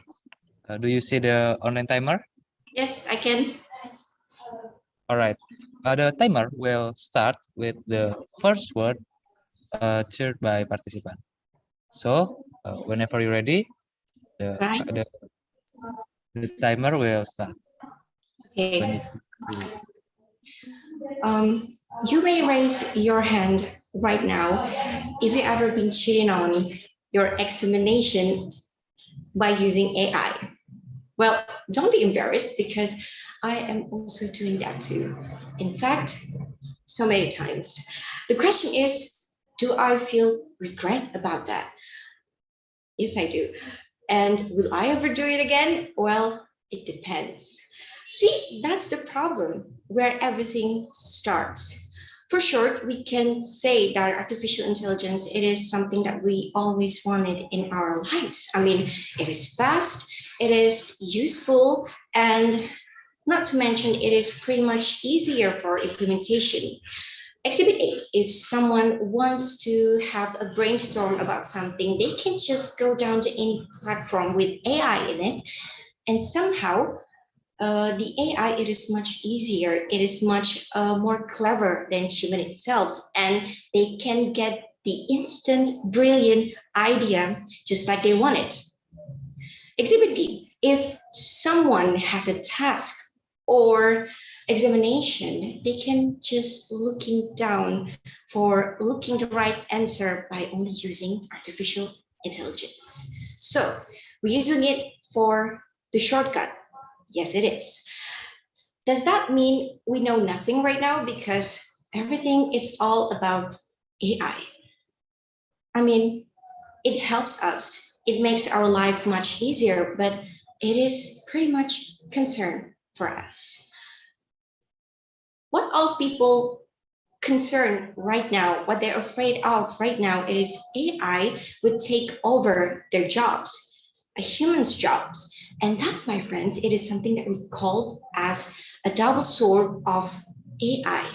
Do you see the online timer? Yes, I can. All right. The timer will start with the first word cheered by participant. So whenever you're ready, the, Right. the timer will start. Okay. When You may raise your hand right now if you ever been cheating on your examination by using AI. Well, don't be embarrassed because I am also doing that too. In fact, so many times. The question is, do I feel regret about that? Yes, I do. And will I ever do it again? Well, it depends. See, that's the problem where everything starts. For short, we can say that artificial intelligence, it is something that we always wanted in our lives. I mean, it is fast, it is useful, and not to mention, it is pretty much easier for implementation. Exhibit A, if someone wants to have a brainstorm about something, they can just go down to any platform with AI in it, and somehow the AI, it is much easier, it is much more clever than human itself, and they can get the instant brilliant idea just like they want it. Exhibit B, if someone has a task or examination, they can just looking down for looking the right answer by only using artificial intelligence. So we're using it for the shortcut. Yes, it is. Does that mean we know nothing right now? Because everything it's all about AI. I mean, it helps us. It makes our life much easier, but it is pretty much concern for us. What all people concerned right now, what they're afraid of right now is AI would take over their jobs, a human's jobs. And that's, my friends, it is something that we call as a double sword of AI.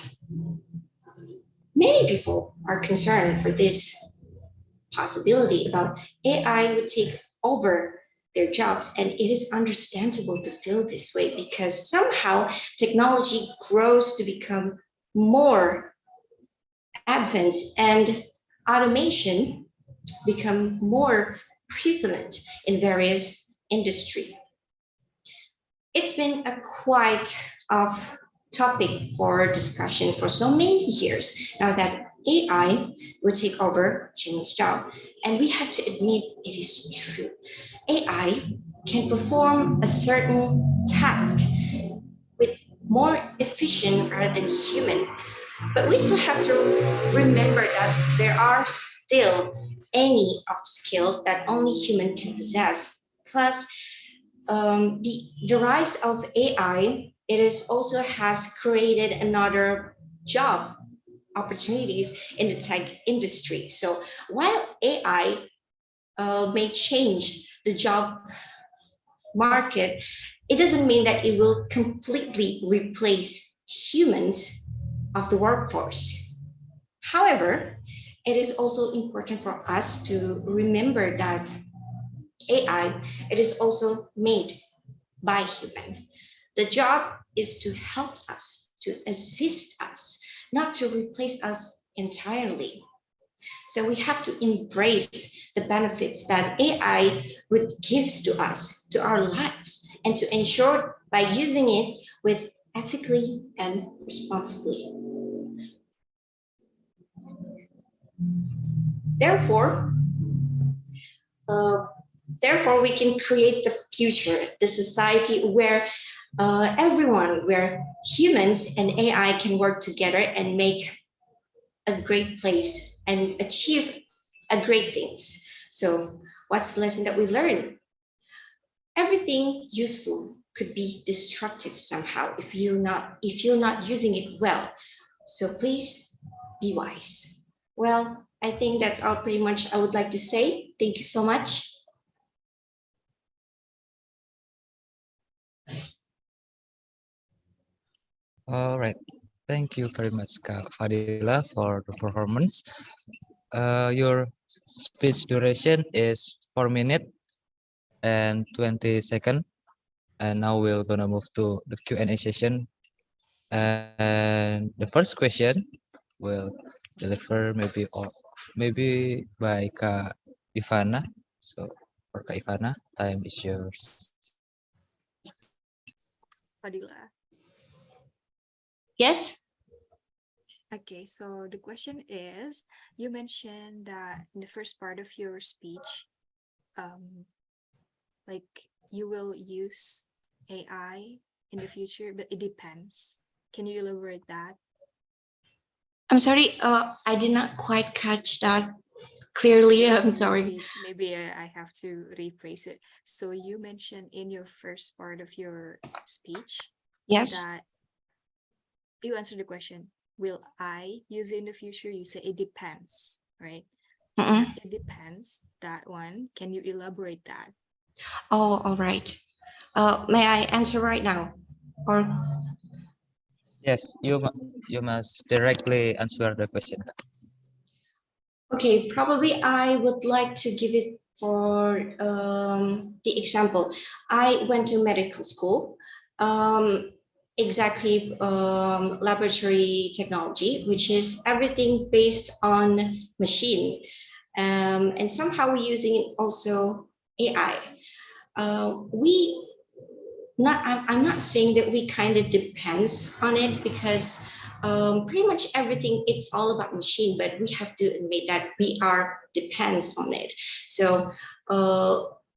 Many people are concerned for this possibility about AI would take over their jobs. And it is understandable to feel this way because somehow technology grows to become more advanced and automation become more prevalent in various industries. It's been a quite of topic for discussion for so many years now that AI will take over humans' job. And we have to admit it is true. AI can perform a certain task with more efficient rather than human. But we still have to remember that there are still any of skills that only human can possess. Plus, the rise of AI, it is also has created another job opportunities in the tech industry. So while AI may change the job market, it doesn't mean that it will completely replace humans of the workforce. However, it is also important for us to remember that AI, it is also made by human. The job is to help us, to assist us, not to replace us entirely. So we have to embrace the benefits that AI would gives to us, to our lives, and to ensure by using it with ethically and responsibly. Therefore, we can create the future, the society where everyone, where humans and AI can work together and make a great place and achieve a great things. So what's the lesson that we learned? Everything useful could be destructive somehow if you're not using it well. So please be wise. Well, I think that's all pretty much I would like to say. Thank you so much. All right. Thank you very much, Kak Fadila, for the performance. Your speech duration is 4 minutes and 20 seconds. And now we're gonna move to the Q&A session. And the first question will deliver maybe by Kak Ivana. So for Kak Ivana, time is yours. Fadila. Yes. Okay, so the question is, you mentioned that in the first part of your speech, like you will use AI in the future, but it depends. Can you elaborate that? I'm sorry, I did not quite catch that clearly. I'm sorry. Maybe I have to rephrase it. So you mentioned in your first part of your speech, yes, that you answered the question, will I use it in the future? You say it depends, right? It depends, that one. Can you elaborate that? Oh, all right. May I answer right now? Or Yes, you must directly answer the question. okay, probably I would like to give it for the example. I went to medical school, exactly laboratory technology, which is everything based on machine. And somehow we're using also AI. I'm not saying that we kind of depends on it because pretty much everything it's all about machine, but we have to admit that we are depends on it. So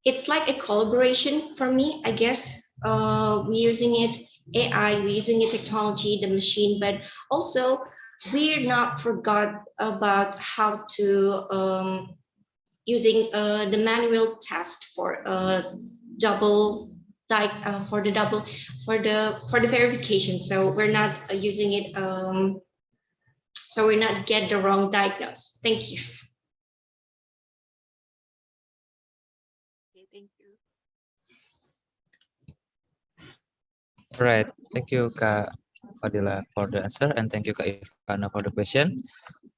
it's like a collaboration for me, I guess. We're using it AI, we're using it technology, the machine, but also we're not forgot about how to using the manual test for double for the verification. So we're not using it so we not get the wrong diagnosis. Thank you. Okay, thank you. Right. Thank you, Kak Fadila, for the answer, and thank you, Kak Ivana, for the question.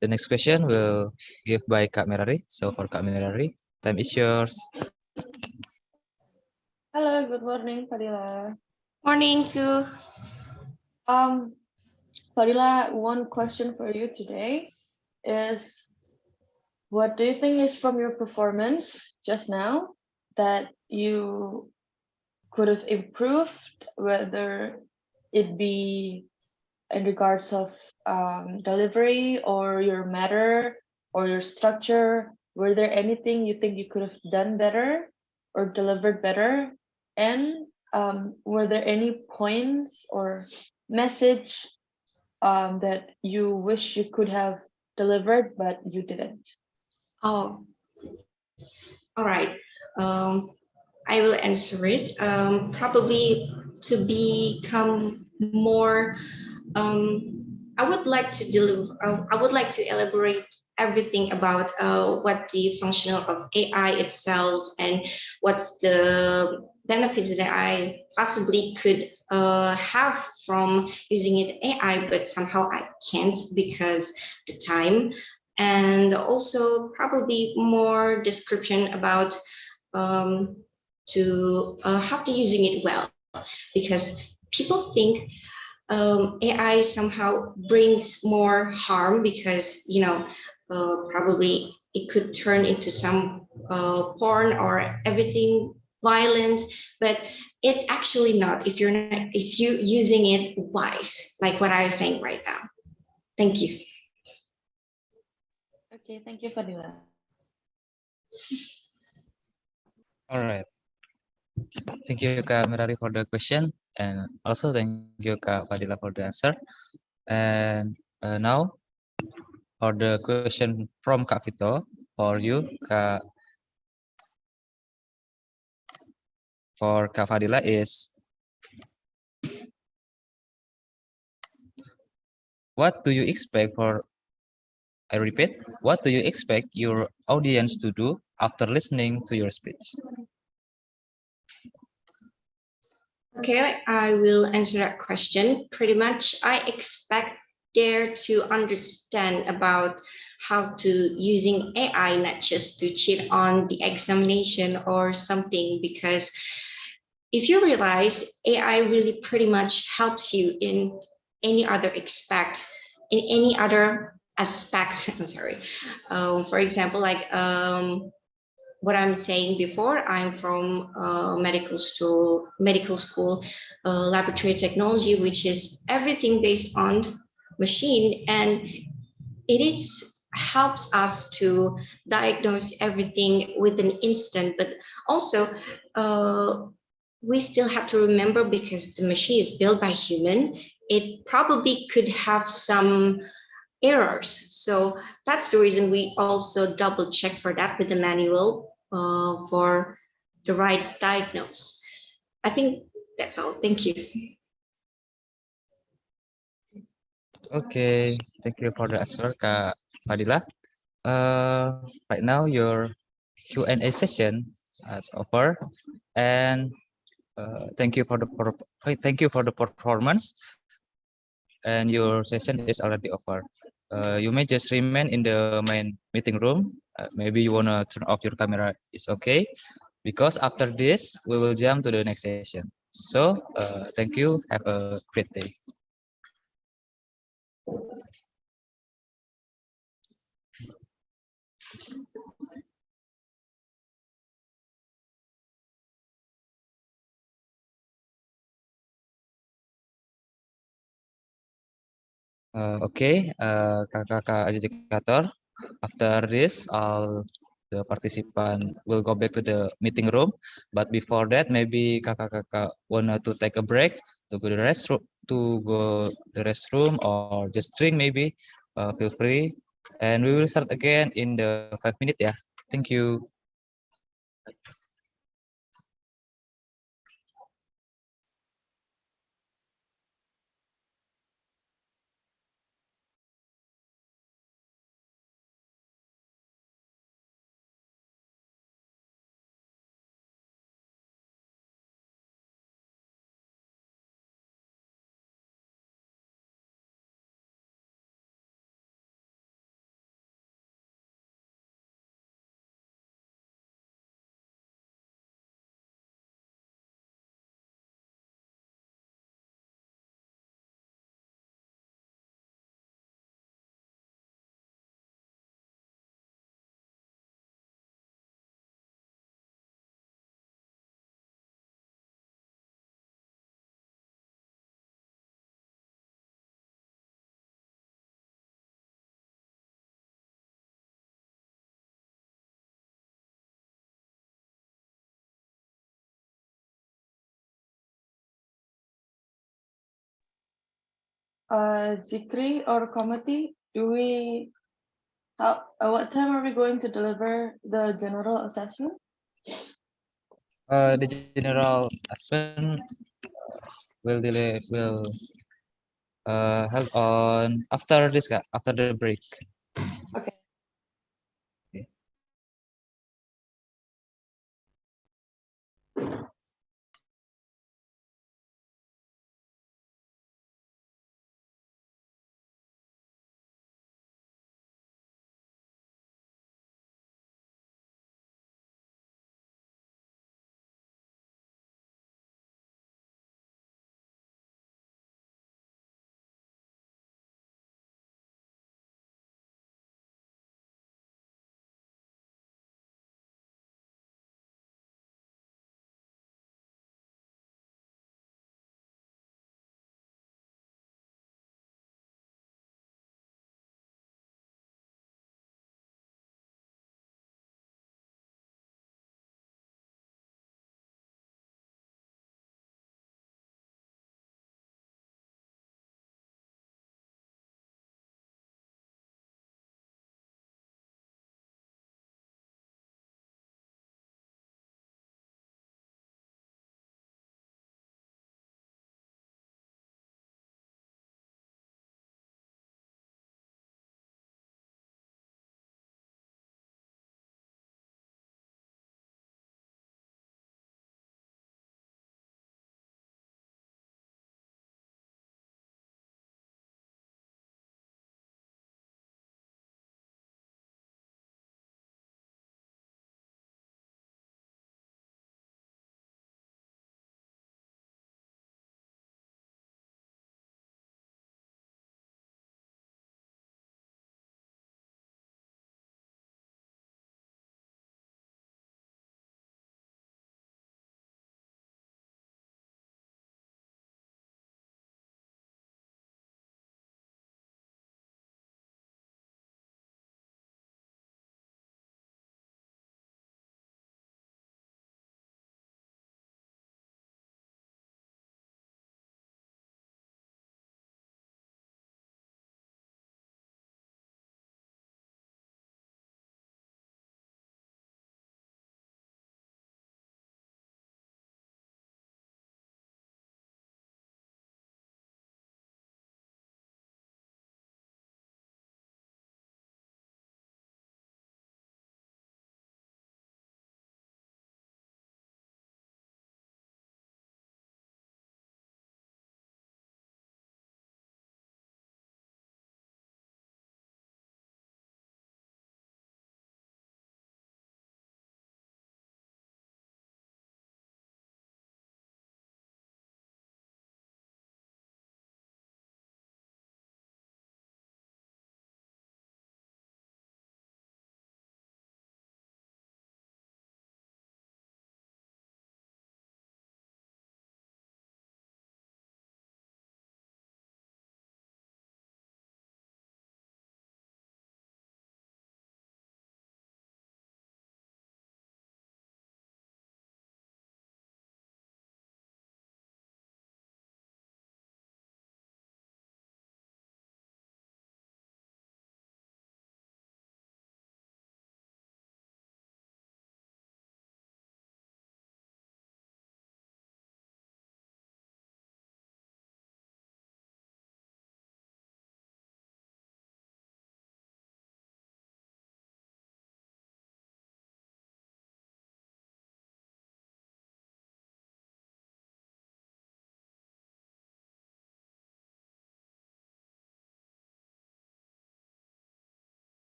The next question will give by Kak Merari. So for Kak Merari, time is yours. Hello, good morning, Fadila. Morning to Fadila, one question for you today is, what do you think is from your performance just now that you could have improved, whether it be in regards of delivery or your matter or your structure? Were there anything you think you could have done better or delivered better? And were there any points or message that you wish you could have delivered but you didn't? Oh, all right. I will answer it. Probably to become more. I would like to deliver. I would like to elaborate everything about what the functional of AI itself and what's the benefits that I possibly could have from using it AI, but somehow I can't because the time, and also probably more description about to how to using it well, because people think AI somehow brings more harm because probably it could turn into some porn or everything violent, but it actually not if you're not, if you using it wise, like what I was saying right now. Thank you. Okay, thank you, Fadila. All right. Thank you, Kak Merari, for the question, and also thank you, Kak Fadila, for the answer. And now for the question from Kak Vito for you, for Kak Fadila is, what do you expect for, I repeat, what do you expect your audience to do after listening to your speech? Okay, I will answer that question. Pretty much, I expect there to understand about how to using AI, not just to cheat on the examination or something, because if you realize AI really pretty much helps you in any other in any other aspect. I'm sorry. For example, like what I'm saying before, I'm from medical school, laboratory technology, which is everything based on machine, and it is helps us to diagnose everything with an instant. But also, we still have to remember, because the machine is built by human, it probably could have some errors. So that's the reason we also double check for that with the manual for the right diagnose. I think that's all. Thank you. Okay, thank you for the answer, Kak Fadila. Right now your Q&A session is over, and thank you for the performance, and your session is already over. You may just remain in the main meeting room. Maybe you wanna turn off your camera. It's okay, because after this we will jump to the next session. So thank you. Have a great day. Okay, kakak-kakak educator. After this, all the participant will go back to the meeting room. But before that, maybe kakak-kakak wanna to take a break to go to the restroom, or just drink maybe. Feel free, and we will start again in the 5 minutes. Yeah, thank you. Zikri or Komati, what time are we going to deliver the general assessment? The general assessment will held on after this, Kak, after the break. Okay. Okay.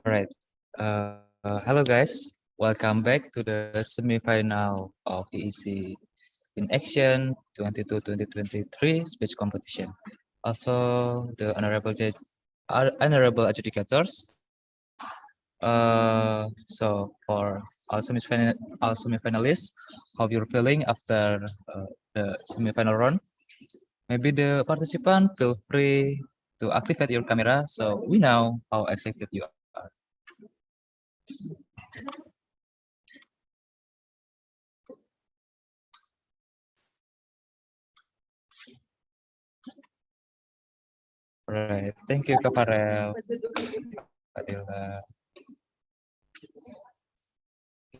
All right. Hello guys. Welcome back to the semi-final of EEC in Action 22-2023 speech competition. Also, the honorable adjudicators. So for all semi-finalists, how you're feeling after the semi-final round? Maybe the participant feel free to activate your camera so we know how excited you are. Right. Thank you, Kak Farel. Adila.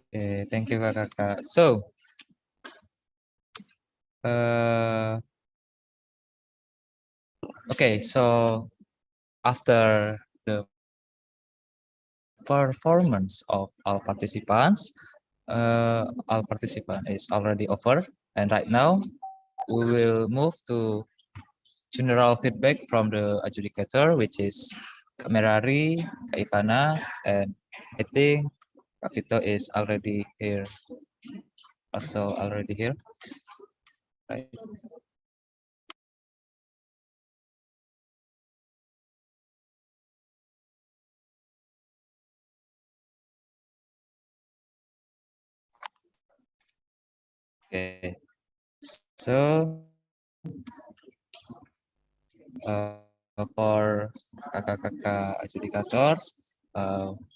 Okay, thank you, Kakak. So, okay, so after the performance of all participants is already over, and right now we will move to general feedback from the adjudicator, which is Kak Merari, Kak Ivana, and I think Kak Vito is already here. Also already here, right? Okay, so for kakak-kakak adjudicators,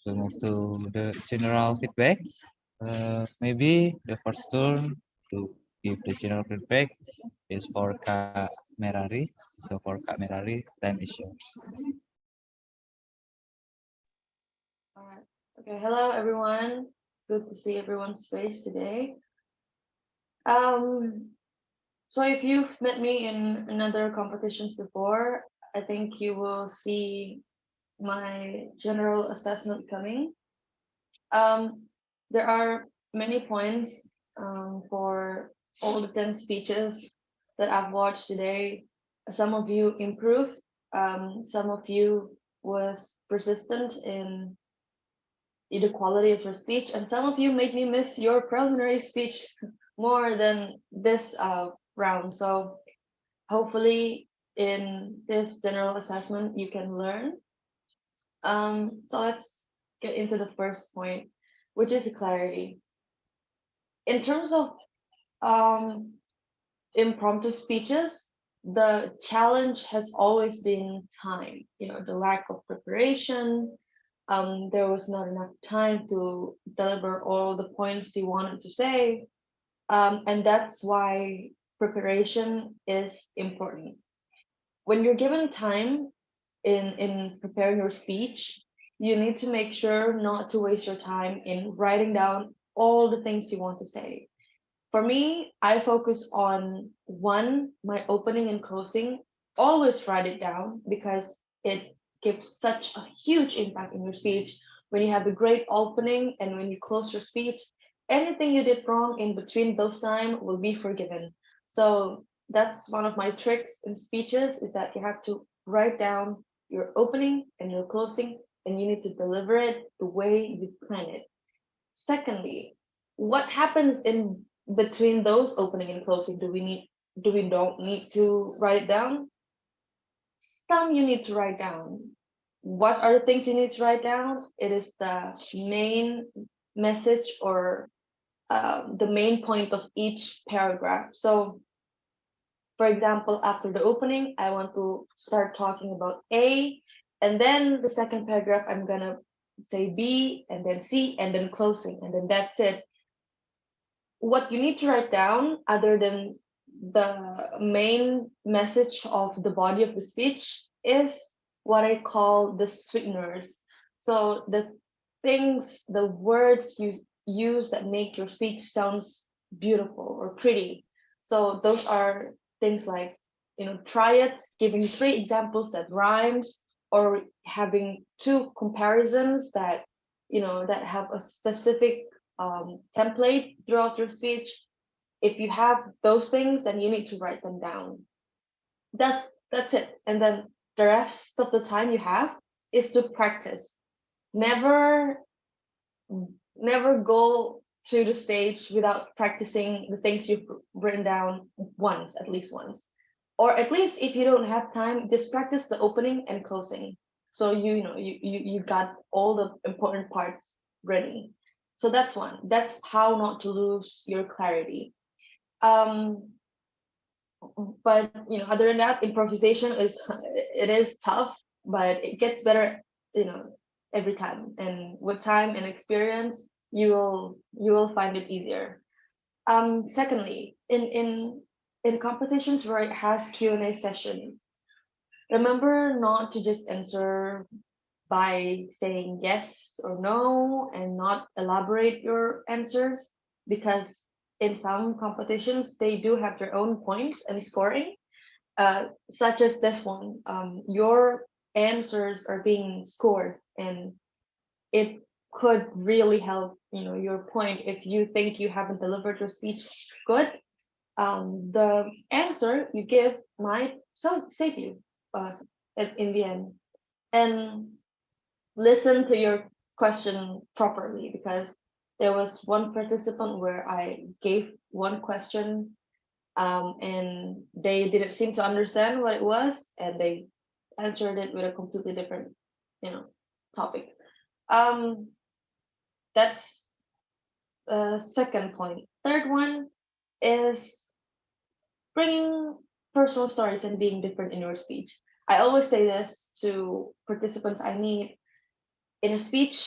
we'll move to the general feedback. Maybe the first turn to give the general feedback is for Kak Merari. So for Kak Merari, time is yours. All right. Okay. Hello, everyone. It's good to see everyone's face today. So if you've met me in another competitions before, I think you will see my general assessment coming. There are many points for all the 10 speeches that I've watched today. Some of you improved, some of you was persistent in the quality of your speech, and some of you made me miss your preliminary speech more than this round. So hopefully in this general assessment you can learn. So let's get into the first point, which is clarity. In terms of impromptu speeches, the challenge has always been time, the lack of preparation. There was not enough time to deliver all the points you wanted to say. And that's why preparation is important. When you're given time in preparing your speech, you need to make sure not to waste your time in writing down all the things you want to say. For me, I focus on one, my opening and closing. Always write it down because it gives such a huge impact in your speech. When you have a great opening and when you close your speech, anything you did wrong in between those time will be forgiven. So that's one of my tricks in speeches, is that you have to write down your opening and your closing, and you need to deliver it the way you plan it. Secondly, what happens in between those opening and closing? Do we don't need to write it down? Some you need to write down. What are the things you need to write down? It is the main message or the main point of each paragraph. So for example, after the opening, I want to start talking about A, and then the second paragraph, I'm gonna say B, and then C, and then closing, and then that's it. What you need to write down, other than the main message of the body of the speech, is what I call the sweeteners. So the things, the words you use that make your speech sounds beautiful or pretty. So those are things like, try it, giving 3 examples that rhymes, or having 2 comparisons that, that have a specific template throughout your speech. If you have those things, then you need to write them down. That's it. And then the rest of the time you have is to practice. Never go to the stage without practicing the things you've written down once, at least once. Or at least if you don't have time, just practice the opening and closing. So you got all the important parts ready. So that's one. That's how not to lose your clarity. But other than that, improvisation is tough, but it gets better, every time. And with time and experience, you will find it easier. Secondly, in competitions where it has Q&A sessions, remember not to just answer by saying yes or no and not elaborate your answers, because in some competitions they do have their own points and scoring, such as this one. Your answers are being scored, and it could really help your point if you think you haven't delivered your speech good. The answer you give might save you in the end. And listen to your question properly, because there was one participant where I gave one question, and they didn't seem to understand what it was, and they answered it with a completely different topic. That's second point. Third one is bringing personal stories and being different in your speech. I always say this to participants I meet. In a speech,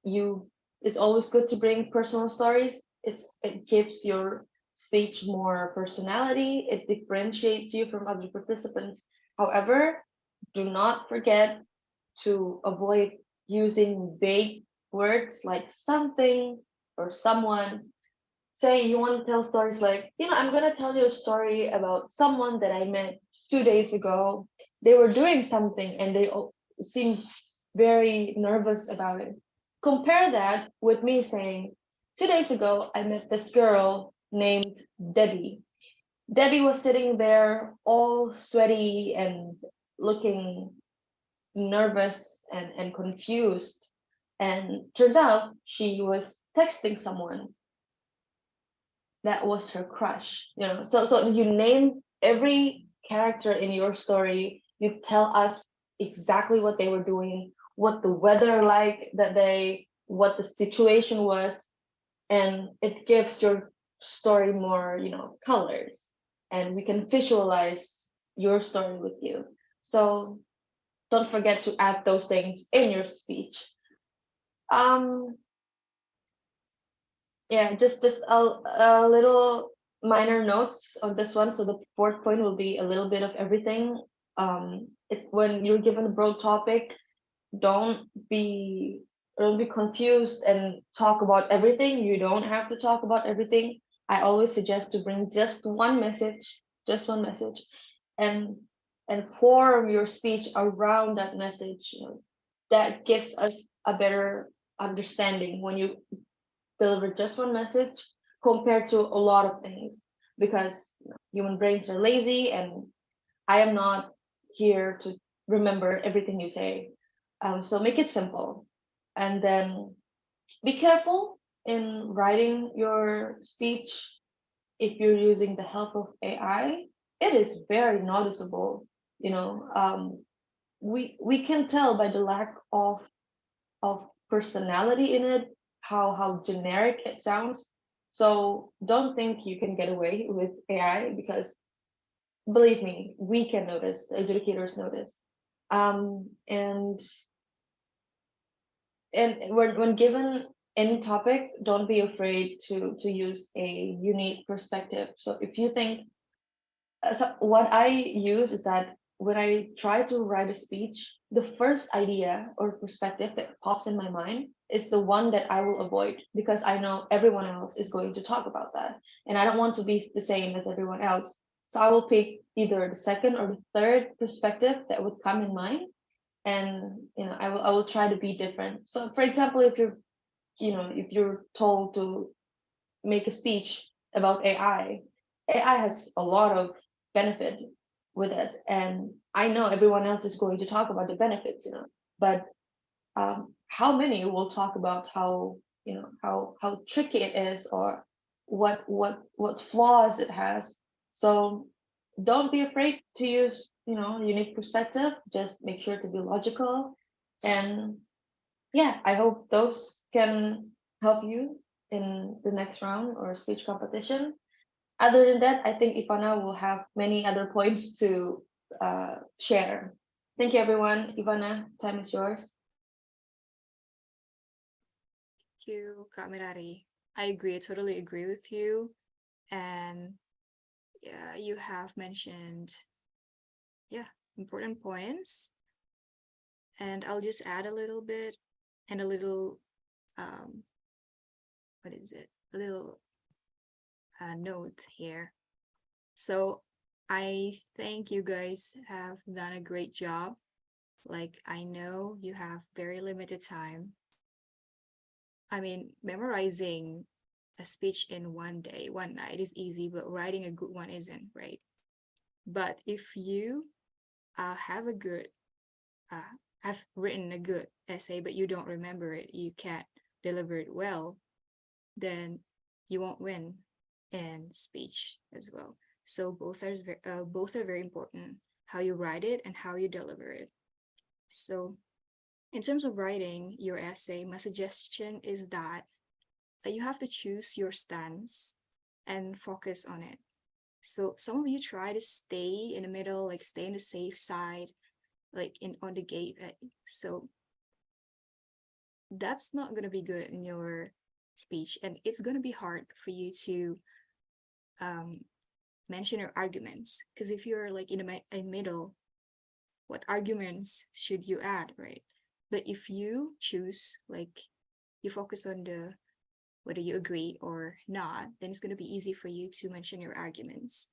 it's always good to bring personal stories. It gives your speech more personality. It differentiates you from other participants. However, do not forget to avoid using vague words like something or someone. Say you want to tell stories like, I'm going to tell you a story about someone that I met 2 days ago. They were doing something and they seemed very nervous about it. Compare that with me saying, 2 days ago, I met this girl named Debbie. Debbie was sitting there all sweaty and looking nervous and confused. And turns out she was texting someone that was her crush. So you name every character in your story. You tell us exactly what they were doing, what the weather like that day, what the situation was, and it gives your story more colors, and we can visualize your story with you. So don't forget to add those things in your speech. Yeah, just a little minor notes on this one. So the fourth point will be a little bit of everything. When you're given a broad topic, don't be confused and talk about everything. You don't have to talk about everything. I always suggest to bring just one message, and form your speech around that message. That gives us a better understanding when you deliver just one message compared to a lot of things, because human brains are lazy, and I am not here to remember everything you say. So make it simple, and then be careful in writing your speech. If you're using the help of AI, it is very noticeable. We can tell by the lack of personality in it, how generic it sounds. So don't think you can get away with AI, because believe me, we can notice, the educators notice. And when given any topic, don't be afraid to use a unique perspective. So if you think, so what I use is that when I try to write a speech, the first idea or perspective that pops in my mind is the one that I will avoid, because I know everyone else is going to talk about that, and I don't want to be the same as everyone else. So I will pick either the second or the third perspective that would come in mind, and I will try to be different. So for example, if you're told to make a speech about AI has a lot of benefit with it, and I know everyone else is going to talk about the benefits, but how many will talk about how how tricky it is, or what flaws it has? So don't be afraid to use unique perspective. Just make sure to be logical, and yeah, I hope those can help you in the next round or speech competition. Other than that, I think Ivana will have many other points to share. Thank you, everyone. Ivana, time is yours. Thank you, Kak Merari. I agree. I totally agree with you. And yeah, you have mentioned, important points. And I'll just add a little bit and a little, what is it? A little note here. So I think you guys have done a great job. Like, I know you have very limited time. I mean, memorizing a speech in one day, one night is easy, but writing a good one isn't, right? But if you have written a good essay, but you don't remember it, you can't deliver it well, then you won't win in speech as well. So both are very important, how you write it and how you deliver it. So in terms of writing your essay, my suggestion is that you have to choose your stance and focus on it. So some of you try to stay in the middle, like stay in the safe side, like on the gate, right? So that's not gonna be good in your speech, and it's gonna be hard for you to mention your arguments, because if you're like in the middle, what arguments should you add, right? But if you choose, like, you focus on the whether you agree or not, then it's going to be easy for you to mention your arguments.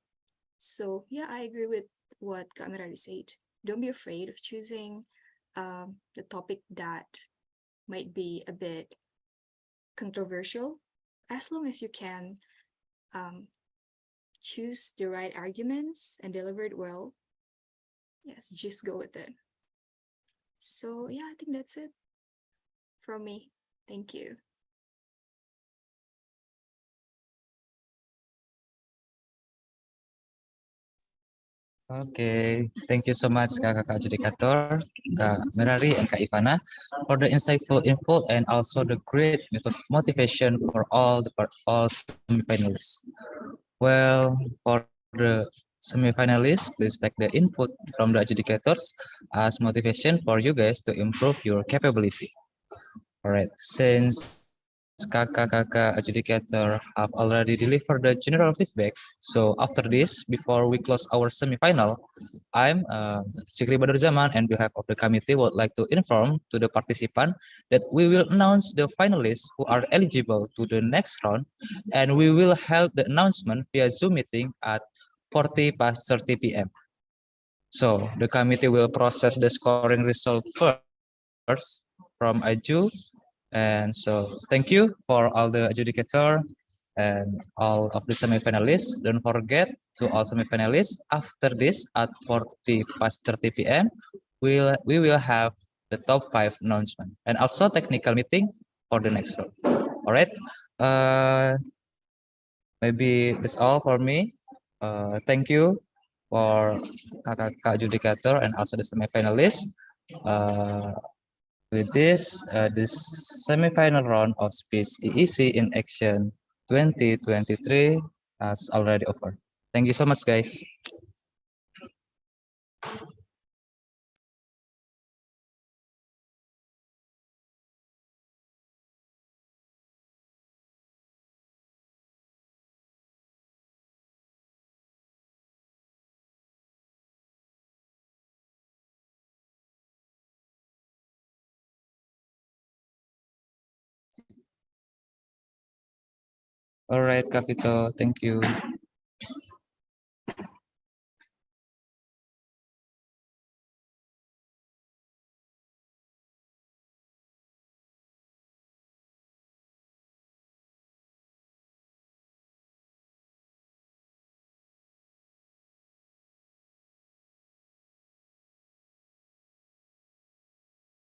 So yeah, I agree with what Kak Merari said. Don't be afraid of choosing the topic that might be a bit controversial, as long as you can choose the right arguments and deliver it well. Yes, just go with it. So yeah, I think that's it from me. Thank you. Okay, thank you so much Kakak Adjudicator, Kak Merari, and Kak Ivana for the insightful info and also the great motivation for all semi-finalists. Well, for the semi-finalists, please take the input from the adjudicators as motivation for you guys to improve your capability. Alright, since kakak-kakak adjudicator have already delivered the general feedback, so after this, before we close our semi-final, I'm Sikri Badar Zaman and behalf of the committee would like to inform to the participant that we will announce the finalists who are eligible to the next round, and we will hold the announcement via Zoom meeting at 30 p.m. So the committee will process the scoring result first from Aju. And so thank you for all the adjudicator and all of the semi-finalists. Don't forget to all semi-finalists, after this at 30 p.m. we will have the top 5 announcement and also technical meeting for the next round. All right. Maybe that's all for me. Thank you for kakak adjudicator and also the semi-finalists. With this semi-final round of speech EEC in Action 2023 has already over. Thank you so much, guys. All right, Kavito, thank you.